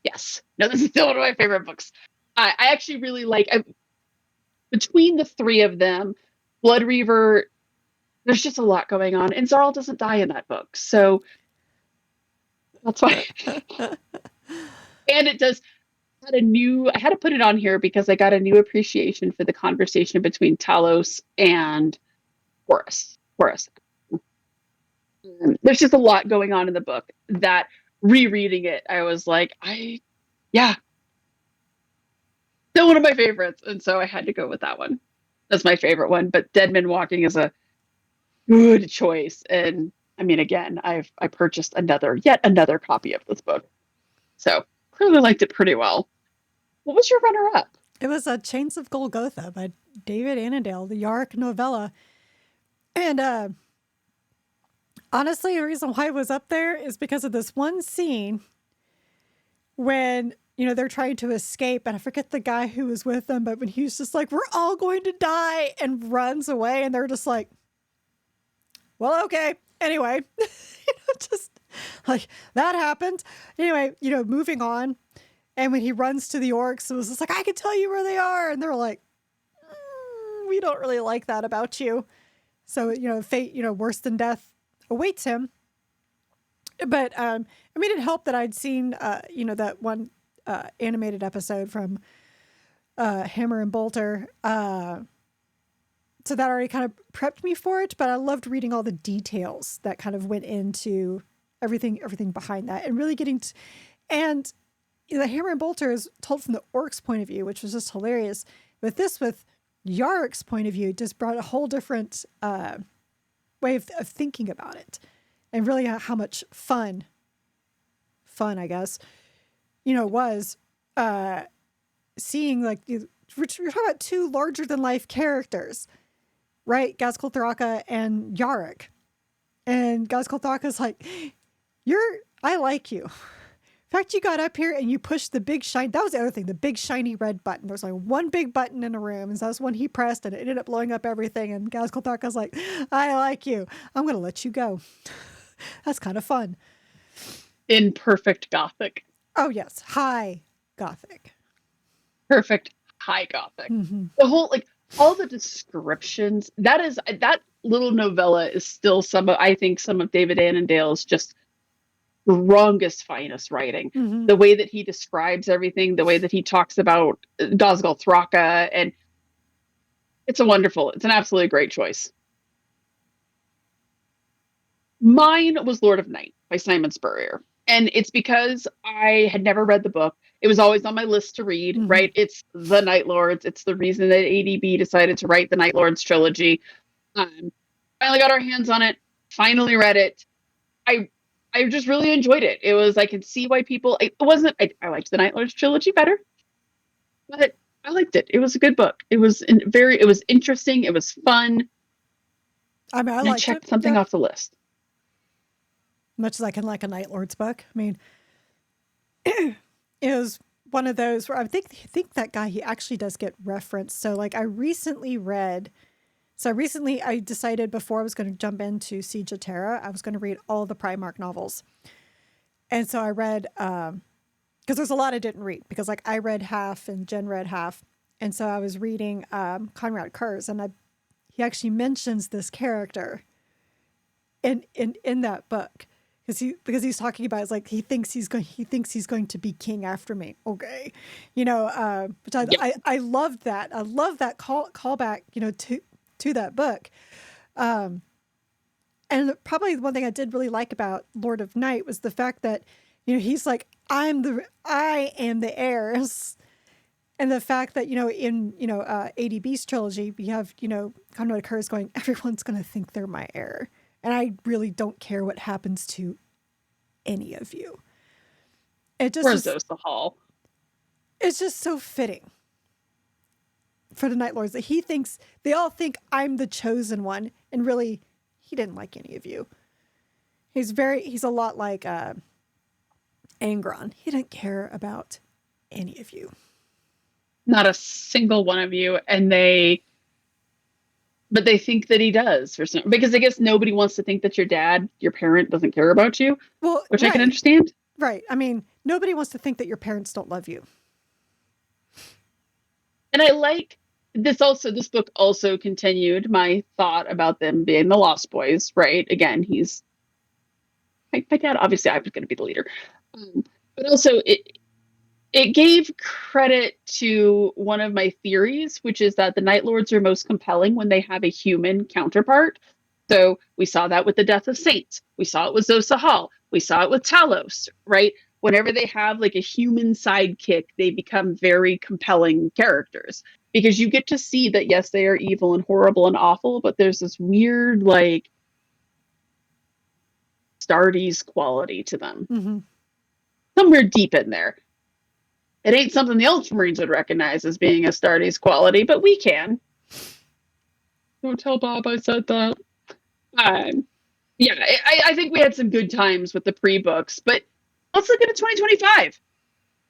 yes, no, this is still one of my favorite books. I actually really like, between the three of them, Blood Reaver, there's just a lot going on, and Zarl doesn't die in that book. So that's why. And it does I had to put it on here because I got a new appreciation for the conversation between Talos and Horus. There's just a lot going on in the book that rereading it, I was like, yeah, still one of my favorites. And so I had to go with that one. That's my favorite one. But Dead Men Walking is a good choice. And I mean, again, I purchased yet another copy of this book. So clearly liked it pretty well. What was your runner up? It was Chains of Golgotha by David Annandale, the Yarick novella. And honestly, the reason why it was up there is because of this one scene when, they're trying to escape, and I forget the guy who was with them, but when he was just like, we're all going to die, and runs away, and they're just like, well, okay. Anyway, just like that happened. Anyway, moving on. And when he runs to the orcs, it was just like, I can tell you where they are. And they're like, we don't really like that about you. So, fate, worse than death awaits him. But, it helped that I'd seen, that one animated episode from Hammer and Bolter. So that already kind of prepped me for it. But I loved reading all the details that kind of went into everything behind that, and really getting to, and the Hammer and Bolter is told from the orc's point of view, which was just hilarious. But this, with Yarick's point of view, just brought a whole different way of thinking about it, and really how much fun, I guess, was seeing like you're talking about two larger than life characters, right? Ghazghkull Thraka and Yarick, and Ghazghkull Thraka's like, I like you. In fact, you got up here and you pushed the big shiny. That was the other thing, the big shiny red button. There was like one big button in a room, and so that was one he pressed, and it ended up blowing up everything. And Ghazghkull Thraka's like, I like you. I'm going to let you go. That's kind of fun. In perfect Gothic. Oh, yes. High Gothic. Perfect high Gothic. Mm-hmm. The whole, like, all the descriptions, that little novella is still I think some of David Annandale's just strongest, finest writing. Mm-hmm. The way that he describes everything, the way that he talks about Ghazghkull Thraka, and it's an absolutely great choice. Mine was Lord of Night by Simon Spurrier. And it's because I had never read the book. It was always on my list to read, Mm-hmm. right? It's the Night Lords. It's the reason that ADB decided to write the Night Lords trilogy. Finally got our hands on it. Finally read it. I just really enjoyed it. It was, I could see why people, I liked the Night Lords trilogy better, but I liked it. It was a good book. It was interesting. It was fun. I mean, I checked something off the list. Much as I can like a Night Lords book. I mean, it was one of those where I think that guy, he actually does get referenced. So like I decided before I was going to jump into Siege of Terra, I was going to read all the Primarch novels. And so I read, because there's a lot I didn't read, because like I read half and Jen read half. And so I was reading Conrad Kurz, and he actually mentions this character in that book. Because he's talking about, it's like he thinks he's going to be king after me. Okay, which Yeah. I loved that. I love that callback, to that book. And probably one thing I did really like about Lord of Night was the fact that, he's like, I am the heirs. And the fact that, in, ADB's trilogy, we have, Conrad Curtis going, everyone's going to think they're my heir. And I really don't care what happens to any of you. It just Where's Zosa Hall? It's just so fitting for the Night Lords that they all think I'm the chosen one. And really, he didn't like any of you. He's a lot like Angron. He didn't care about any of you. Not a single one of you. But they think that he does because I guess nobody wants to think that your parent doesn't care about you. Well, which right. I can understand. Right. I mean, nobody wants to think that your parents don't love you. And I like this book also continued my thought about them being the Lost Boys, right? Again, he's my dad, obviously I was going to be the leader. But also it gave credit to one of my theories, which is that the Night Lords are most compelling when they have a human counterpart. So we saw that with the death of Saints. We saw it with Zosa Hall. We saw it with Talos, right? Whenever they have like a human sidekick, they become very compelling characters because you get to see that, yes, they are evil and horrible and awful, but there's this weird, like, Stardies quality to them. Mm-hmm. Somewhere deep in there. It ain't something the Ultramarines would recognize as being a Stardies quality, but we can. Don't tell Bob I said that. Yeah, I think we had some good times with the pre-books, but let's look at 2025.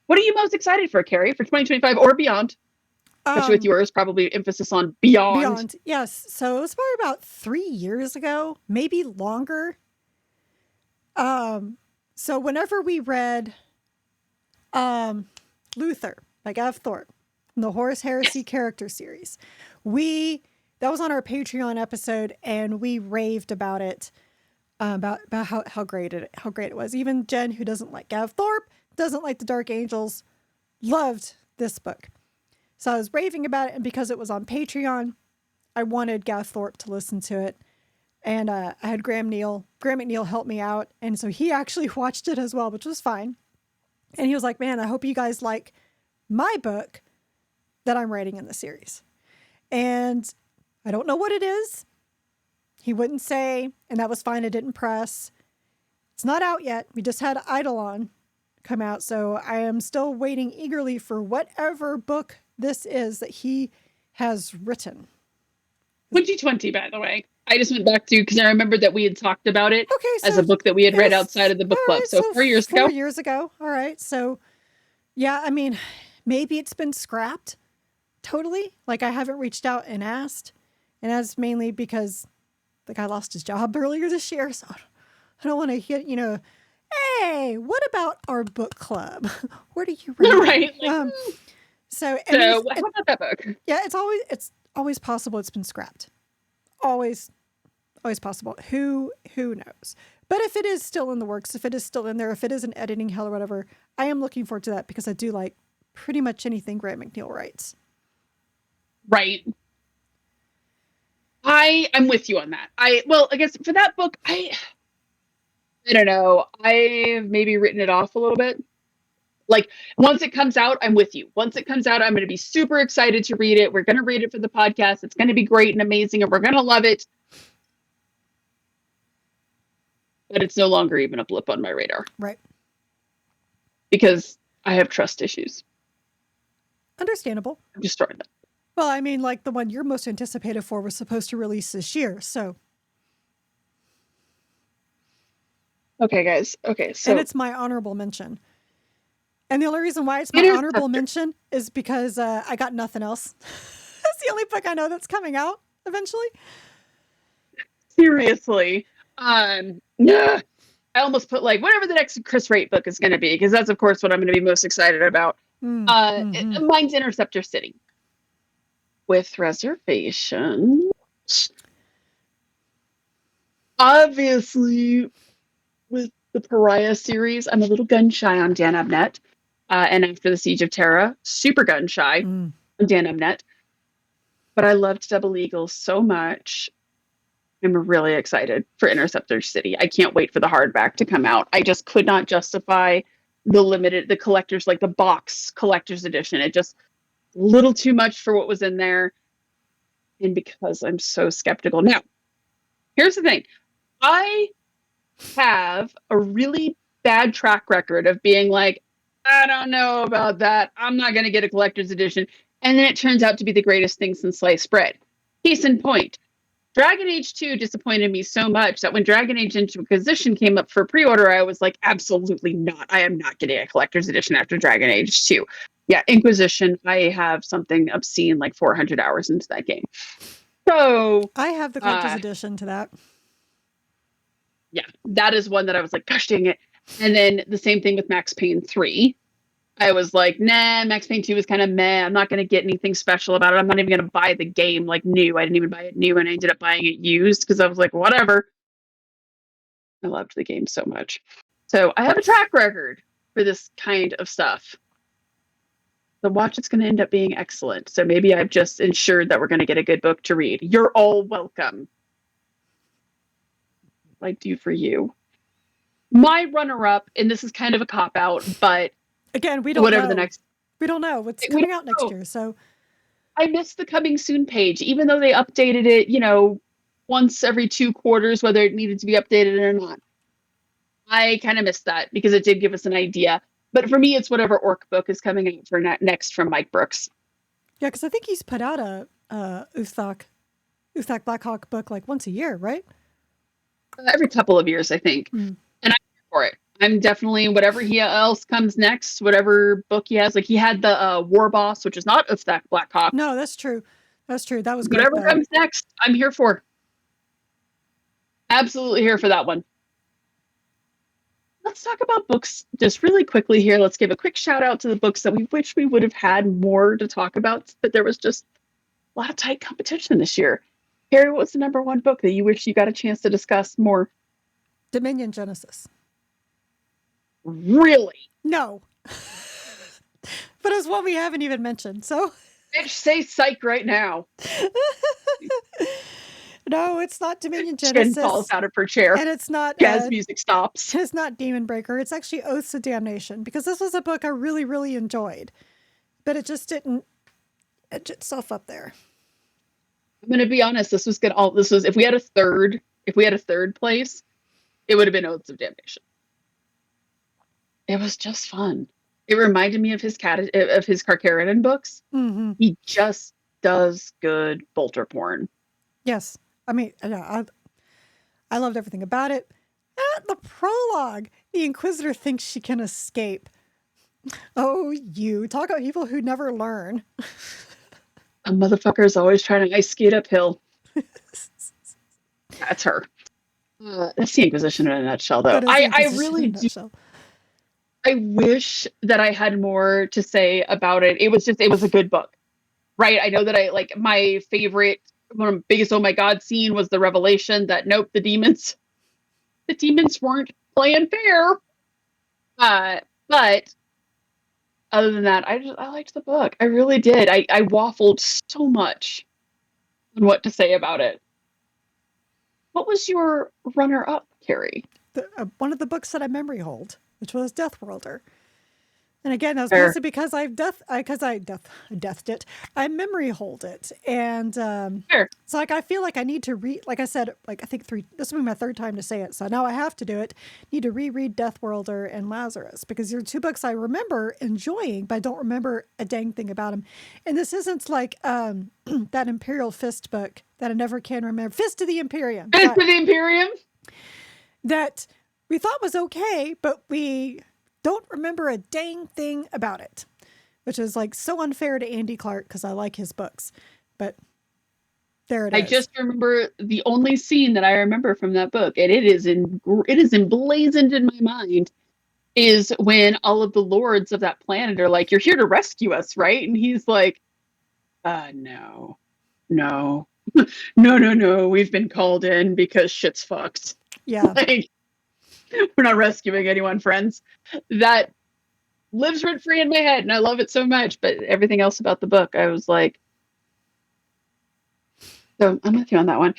What are you most excited for, Carrie, for 2025 or beyond? Especially with yours, probably emphasis on beyond. Beyond, yes. So it was probably about 3 years ago, maybe longer. So whenever we read Luther by Gav Thorpe, the Horus Heresy character series, that was on our Patreon episode, and we raved about it, about how great it was. Even Jen, who doesn't like Gav Thorpe, doesn't like the Dark Angels, loved this book. So I was raving about it, and because it was on Patreon, I wanted Gav Thorpe to listen to it. And I had Graham McNeil help me out, and so he actually watched it as well, which was fine. And he was like, man, I hope you guys like my book that I'm writing in the series. And I don't know what it is. He wouldn't say, and that was fine. It didn't press. It's not out yet. We just had Eidolon come out, so I am still waiting eagerly for whatever book this is that he has written. 2020, by the way. I just went back to, because I remembered that we had talked about it as a book that we had read outside of the book club. Right, so 4 years ago. 4 years ago. All right. So, yeah, I mean, maybe it's been scrapped totally. Like, I haven't reached out and asked. And that's mainly because the guy lost his job earlier this year. So I don't want to hit, hey, what about our book club? Where do you read? Right. So how about that book? Yeah, it's always possible it's been scrapped. Always possible. Who knows? But if it is still in the works, if it is still in there, if it is in editing hell or whatever, I am looking forward to that because I do like pretty much anything Graham McNeil writes. Right. I'm with you on that. I guess for that book, I don't know. I've maybe written it off a little bit. Like, once it comes out, I'm with you. Once it comes out, I'm going to be super excited to read it. We're going to read it for the podcast. It's going to be great and amazing, and we're going to love it. But it's no longer even a blip on my radar. Right. Because I have trust issues. Understandable. I'm just throwing that. Well, I mean, like the one you're most anticipated for was supposed to release this year, so. Okay, guys. Okay, so. And it's my honorable mention. And the only reason why it's my honorable mention is because I got nothing else. That's the only book I know that's coming out eventually. Seriously. Yeah. I almost put like whatever the next Chris Wright book is going to be, because that's of course what I'm going to be most excited about. Mine's Interceptor City. With reservations. Obviously, with the Pariah series, I'm a little gun shy on Dan Abnett. And after the Siege of Terra, super gun shy Mm. on Dan Abnett. But I loved Double Eagle so much. I'm really excited for Interceptor City. I can't wait for the hardback to come out. I just could not justify the collectors, like the box collector's edition. It just a little too much for what was in there. And because I'm so skeptical. Now, here's the thing. I have a really bad track record of being like, I don't know about that. I'm not going to get a collector's edition. And then it turns out to be the greatest thing since sliced bread. Case in point, Dragon Age 2 disappointed me so much that when Dragon Age Inquisition came up for pre-order, I was like, absolutely not. I am not getting a collector's edition after Dragon Age 2. Yeah, Inquisition, I have something obscene like 400 hours into that game. So, I have the collector's edition to that. yeah, that is one that I was like, gosh dang it. And then the same thing with Max Payne 3. I was like, nah, Max Payne 2 was kind of meh. I'm not going to get anything special about it. I'm not even going to buy the game like new. I didn't even buy it new, and I ended up buying it used because I was like, whatever. I loved the game so much. So I have a track record for this kind of stuff. The watch is going to end up being excellent. So maybe I've just ensured that we're going to get a good book to read. You're all welcome. I do for you. My runner-up, and this is kind of a cop-out, but again, we don't whatever know. The next, we don't know what's coming out next year. So I missed the coming soon page, even though they updated it, once every 2 quarters, whether it needed to be updated or not. I kind of missed that because it did give us an idea. But for me, it's whatever orc book is coming out for next from Mike Brooks. Yeah, because I think he's put out a Uthak Blackhawk book like once a year, right? Every couple of years, I think. Mm. And I'm here for it. I'm definitely, whatever else comes next, whatever book he has. Like he had the War Boss, which is not Uthak Blackhawk. No, that's true. That's true. That was good. Whatever comes next, I'm here for. Absolutely here for that one. Let's talk about books just really quickly here. Let's give a quick shout out to the books that we wish we would have had more to talk about, but there was just a lot of tight competition this year. Harry, what was the number one book that you wish you got a chance to discuss more? Dominion Genesis. Really? No. But it's one we haven't even mentioned, so. Bitch, say psych right now. No, it's not Dominion Genesis. Jen falls out of her chair. And it's not... Jazz music stops. It's not Demon Breaker. It's actually Oaths of Damnation, because this was a book I really, really enjoyed. But it just didn't edge itself up there. I'm going to be honest. This was, if we had a third place, it would have been Oaths of Damnation. It was just fun. It reminded me of his Karkaronen books. Mm-hmm. He just does good bolter porn. Yes. I mean, I loved everything about it. The prologue. The Inquisitor thinks she can escape. Oh, you. Talk about people who never learn. A motherfucker is always trying to ice skate uphill. That's her. That's the Inquisition in a nutshell, though. I really do. I wish that I had more to say about it. It was a good book, right? I know that my favorite, one of the biggest oh my god scene was the revelation that nope, the demons weren't playing fair. But other than that, I liked the book. I really did. I waffled so much on what to say about it. What was your runner-up, Carrie? One of the books that I memory hold, which was Deathworlder. And again, that was mostly because I deathed it. I memory hold it. And so I feel like I need to read, like I said, I think this will be my third time to say it. So now I have to do it. Need to reread Deathworlder and Lazarus, because they're two books I remember enjoying, but I don't remember a dang thing about them. And this isn't like that Imperial Fist book that I never can remember. Fist of the Imperium. Fist of the Imperium? That we thought was okay, but we don't remember a dang thing about it, which is so unfair to Andy Clark because I like his books. But there it is. I just remember the only scene that I remember from that book, and it is emblazoned in my mind, is when all of the lords of that planet are like, "You're here to rescue us, right?" And he's like, no. No, we've been called in because shit's fucked. Yeah. Like, we're not rescuing anyone, friends. That lives rent free in my head, and I love it so much. But everything else about the book, I was like, so I'm with you on that one.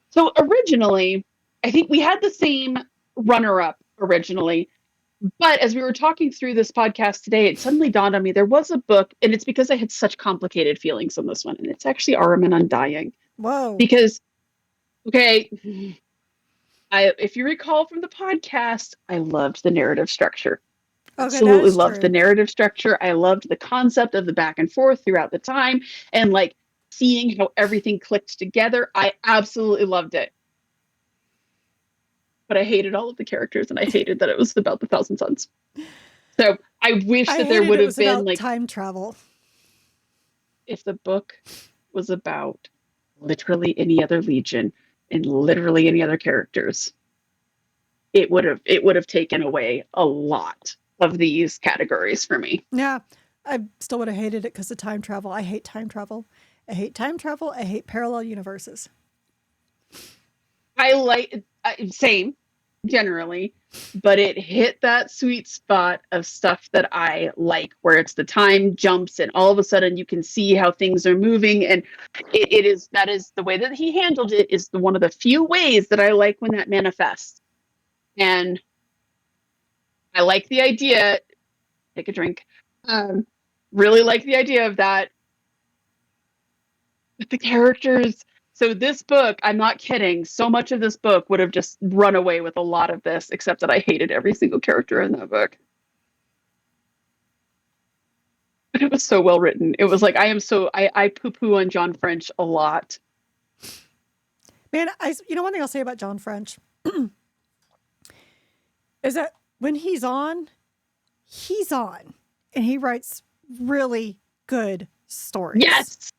So originally, I think we had the same runner up originally. But as we were talking through this podcast today, it suddenly dawned on me there was a book, and it's because I had such complicated feelings on this one, and it's actually Ahriman Undying. Whoa. Because, okay, if you recall from the podcast, I loved the narrative structure. Okay, that Absolutely is loved the true. narrative structure. I loved the concept of the back and forth throughout the time and like seeing how everything clicked together. I absolutely loved it. But I hated all of the characters and I hated that it was about the Thousand Sons. So I wish I that there hated would it have was been about like, time travel. if the book was about literally any other legion and literally any other characters, it would have taken away a lot of these categories for me. Yeah. I still would have hated it because of time travel. I hate time travel. I hate time travel. I hate parallel universes. I like same generally, but it hit that sweet spot of stuff that I like, where it's the time jumps and all of a sudden you can see how things are moving, and it is that is the way that he handled it is one of the few ways that I like when that manifests, and I like the idea. Take a drink. Um, really like the idea of that. But the characters. So this book, I'm not kidding. So much of this book would have just run away with a lot of this, except that I hated every single character in that book. But it was so well written. It was like I poo poo on John French a lot. Man, one thing I'll say about John French is that when he's on, and he writes really good stories. Yes,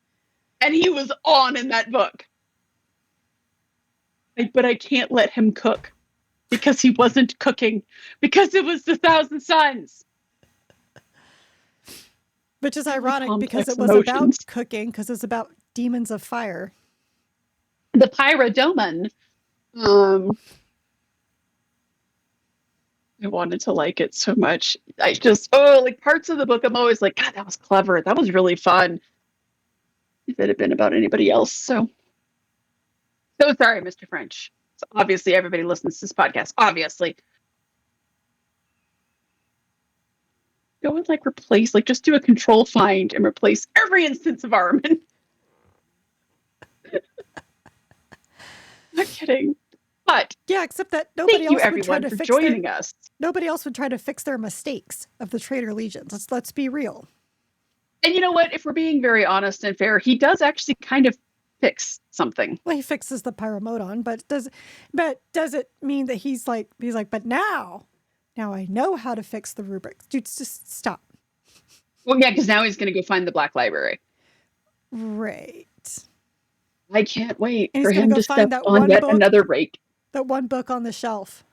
and he was on in that book. But I can't let him cook because he wasn't cooking because it was the Thousand Sons. Which is ironic because Complex it was about emotions. cooking, because it's about demons of fire. The Pyrodoman. I wanted to like it so much. I just, like parts of the book, I'm always like, God, that was clever. That was really fun. If it had been about anybody else. So sorry, Mr. French. So obviously, everybody listens to this podcast. Obviously. Go and like replace, like just do a control find and replace every instance of Armin. Not kidding. But yeah, except that nobody thank you else would try everyone to for fix joining us. Nobody else would try to fix their mistakes of the traitor legions. Let's be real. And you know what? If we're being very honest and fair, he does actually kind of fix something. Well, he fixes the pyromodon, but does it mean that he's like, but now I know how to fix the rubrics. Dude, just stop. Well, yeah, because now he's going to go find the Black Library. Right. I can't wait And for he's going him to go to find step that on one yet book, another rake. that one book on the shelf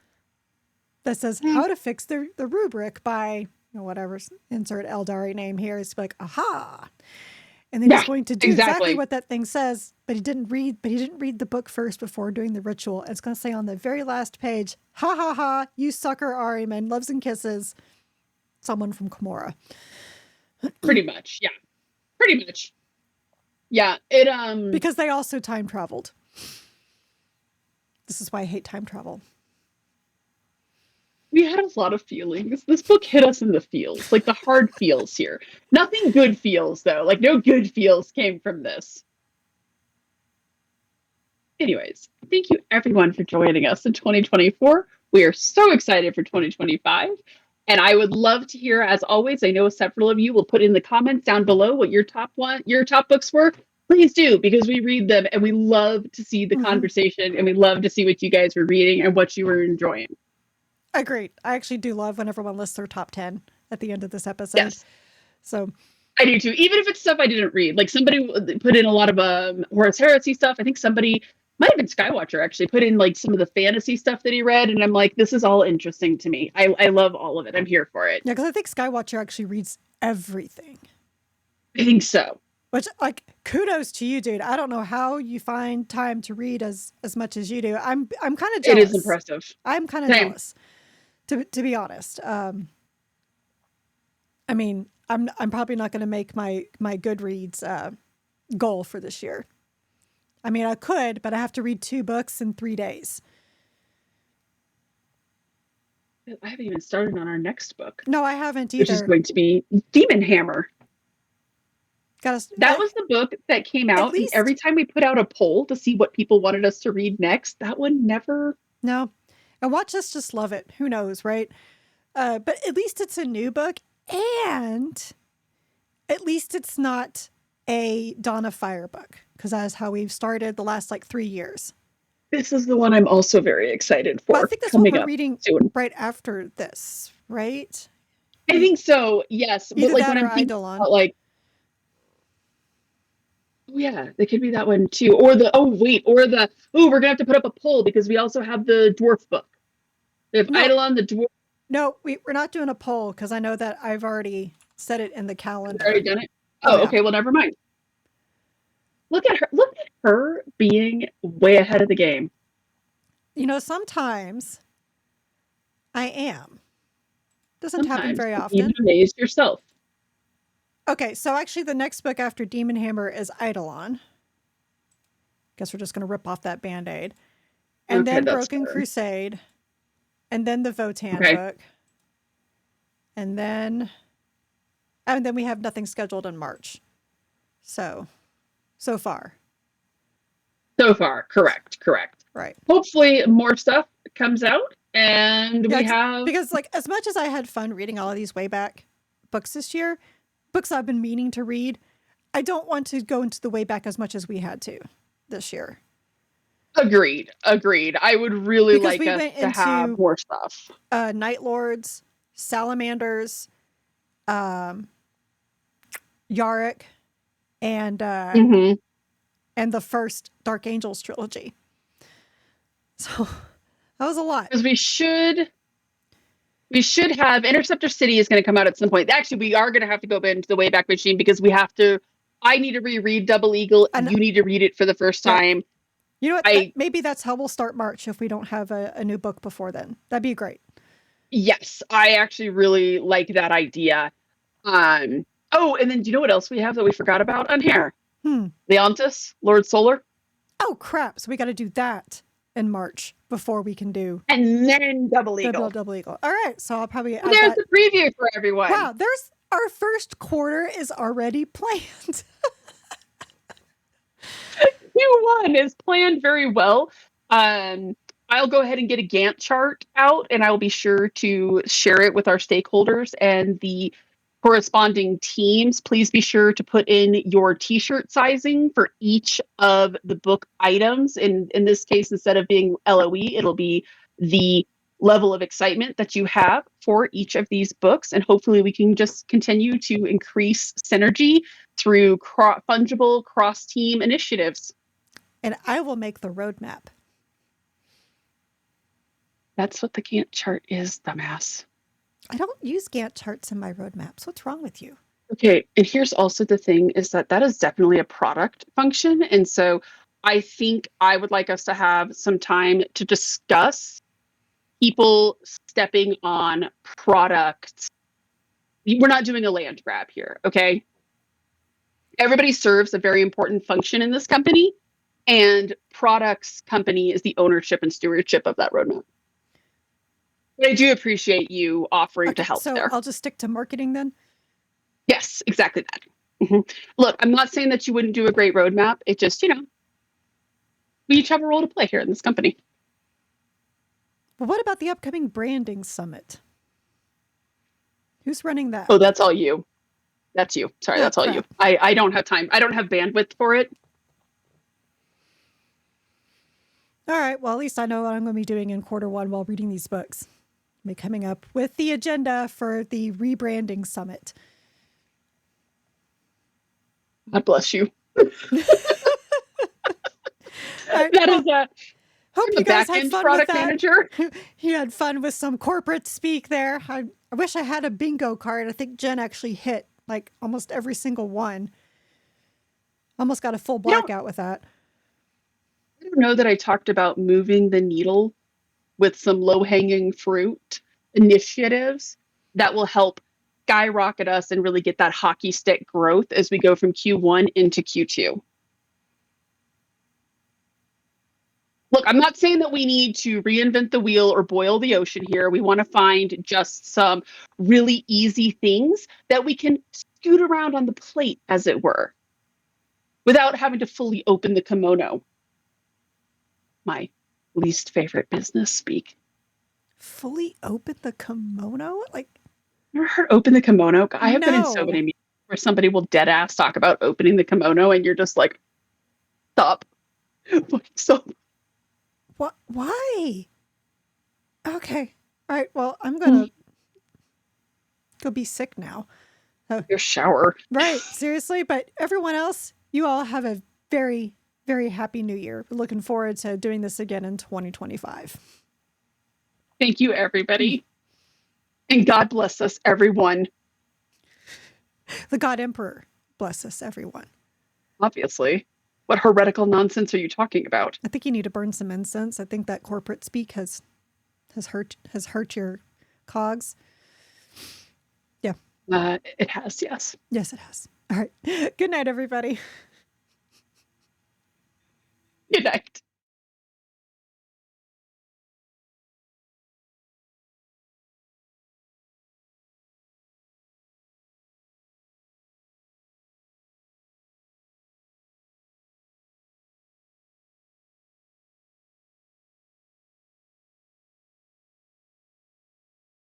that says how to fix the rubric by, whatever, insert Eldari name here. He's like, aha. And then he's going to do exactly what that thing says, but he didn't read the book first before doing the ritual. And it's going to say on the very last page, ha ha ha, you sucker Ahriman, loves and kisses, someone from Komorra. Pretty much, yeah. Pretty much. Yeah, because they also time traveled. This is why I hate time travel. We had a lot of feelings. This book hit us in the feels, like the hard feels here. Nothing good feels, though. Like, no good feels came from this. Anyways, thank you everyone for joining us in 2024. We are so excited for 2025. And I would love to hear, as always, I know several of you will put in the comments down below what your top books were. Please do, because we read them and we love to see the conversation and we love to see what you guys were reading and what you were enjoying. Agreed. I actually do love when everyone lists their top 10 at the end of this episode. Yes. So I do too, even if it's stuff I didn't read. Like somebody put in a lot of Horus Heresy stuff. I think somebody might have been Skywatcher actually put in like some of the fantasy stuff that he read, and I'm like, this is all interesting to me. I love all of it. I'm here for it. Yeah, because I think Skywatcher actually reads everything. I think so. Which, like, kudos to you, dude. I don't know how you find time to read as much as you do. I'm kind of It is jealous. impressive. I'm kind of Same. jealous, to be honest. I mean, I'm probably not going to make my Goodreads goal for this year. I mean, I could, but I have to read 2 books in 3 days. I haven't even started on our next book, No, I haven't which is either. going to be Demon Hammer. Got That was the book that came at out, and least every time we put out a poll to see what people wanted us to read next, that one never. no. And watch us just love it. Who knows, right? But at least it's a new book, and at least it's not a Dawn of Fire book, because that is how we've started the last like 3 years. This is the one I'm also very excited Well, I for think that's what coming we're up reading soon. right after this, right? I think so, yes. But Either like that when or I'm thinking Eidolon. about like, oh yeah, it could be that one too. Or the we're gonna have to put up a poll because we also have the dwarf book. We have No, Eidolon the dwarf. no, we're not doing a poll because I know that I've already set it in the We've already calendar. done it. Oh Oh, yeah. okay, well never mind. Look at her being way ahead of the game. You know, sometimes I am. Doesn't happen Sometimes very you even often. amaze yourself. Okay, so actually the next book after Demon Hammer is Eidolon. Guess we're just going to rip off that Band-Aid. And Okay, then that's Broken fair. Crusade. And then the Votan Okay. book. And then we have nothing scheduled in March. So far. So far, correct. Right. Hopefully more stuff comes out and Yeah, we have because like as much as I had fun reading all of these Wayback books this year, books I've been meaning to read, I don't want to go into the Wayback as much as we had to this year. agreed. I would really Because like we us went to have into more stuff. Night Lords, Salamanders, Yarick, and Mm-hmm. and the first Dark Angels trilogy. So that was a lot. Because we should have Interceptor City is going to come out at some point. Actually, we are going to have to go into the Wayback Machine because we have to. I need to reread Double Eagle. And You need to read it for the first yeah, time. you know what? Maybe that's how we'll start March if we don't have a new book before then. That'd be great. Yes, I actually really like that idea. Oh, and then do you know what else we have that we forgot about on here? Leontis, Lord Solar. Oh crap! So we got to do that in March before we can do And then Double the Eagle. Double Eagle. All right, so I'll probably add There's that. the preview for everyone. Wow, there's our first quarter is already planned. Q1 is planned very well. I'll go ahead and get a Gantt chart out and I will be sure to share it with our stakeholders and the corresponding teams. Please be sure to put in your t-shirt sizing for each of the book items. In this case, instead of being LOE, it'll be the level of excitement that you have for each of these books. And hopefully we can just continue to increase synergy through fungible cross-team initiatives. And I will make the roadmap. That's what the Gantt chart is, dumbass. I don't use Gantt charts in my roadmaps. What's wrong with you? Okay, and here's also the thing is that is definitely a product function. And so I think I would like us to have some time to discuss people stepping on products. We're not doing a land grab here, okay? Everybody serves a very important function in this company, and products company is the ownership and stewardship of that roadmap. But I do appreciate you offering to help so there. I'll just stick to marketing then. Yes, exactly that. Mm-hmm. Look, I'm not saying that you wouldn't do a great roadmap. It just, we each have a role to play here in this company. But what about the upcoming branding summit? Who's running that? Oh, that's all you. That's you. Sorry, that's all crap. you. I don't have time. I don't have bandwidth for it. All right. Well, at least I know what I'm going to be doing in Q1 while reading these books. I'll be coming up with the agenda for the rebranding summit. God bless you. Right, That is a hope you guys had back-end fun product with that. manager. You had fun with some corporate speak there. I wish I had a bingo card. I think Jen actually hit like almost every single one. Almost got a full I don't, blackout with that. I don't know that I talked about moving the needle with some low-hanging fruit initiatives that will help skyrocket us and really get that hockey stick growth as we go from Q1 into Q2. Look, I'm not saying that we need to reinvent the wheel or boil the ocean here. We want to find just some really easy things that we can scoot around on the plate, as it were, without having to fully open the kimono. My least favorite business speak. Fully open the kimono? Like, Never heard open the kimono? I have been in so no. many meetings where somebody will dead ass talk about opening the kimono, and you're just like, stop. So What? Why? Okay. All right. Well, I'm going to go be sick now. Oh, your shower. right. Seriously. But everyone else, you all have a very, very happy new year. Looking forward to doing this again in 2025. Thank you, everybody. And God bless us, everyone. The God Emperor bless us, everyone. Obviously. What heretical nonsense are you talking about? I think you need to burn some incense. I think that corporate speak has hurt your cogs. Yeah. It has, yes. Yes, it has. All right. Good night, everybody. Good night.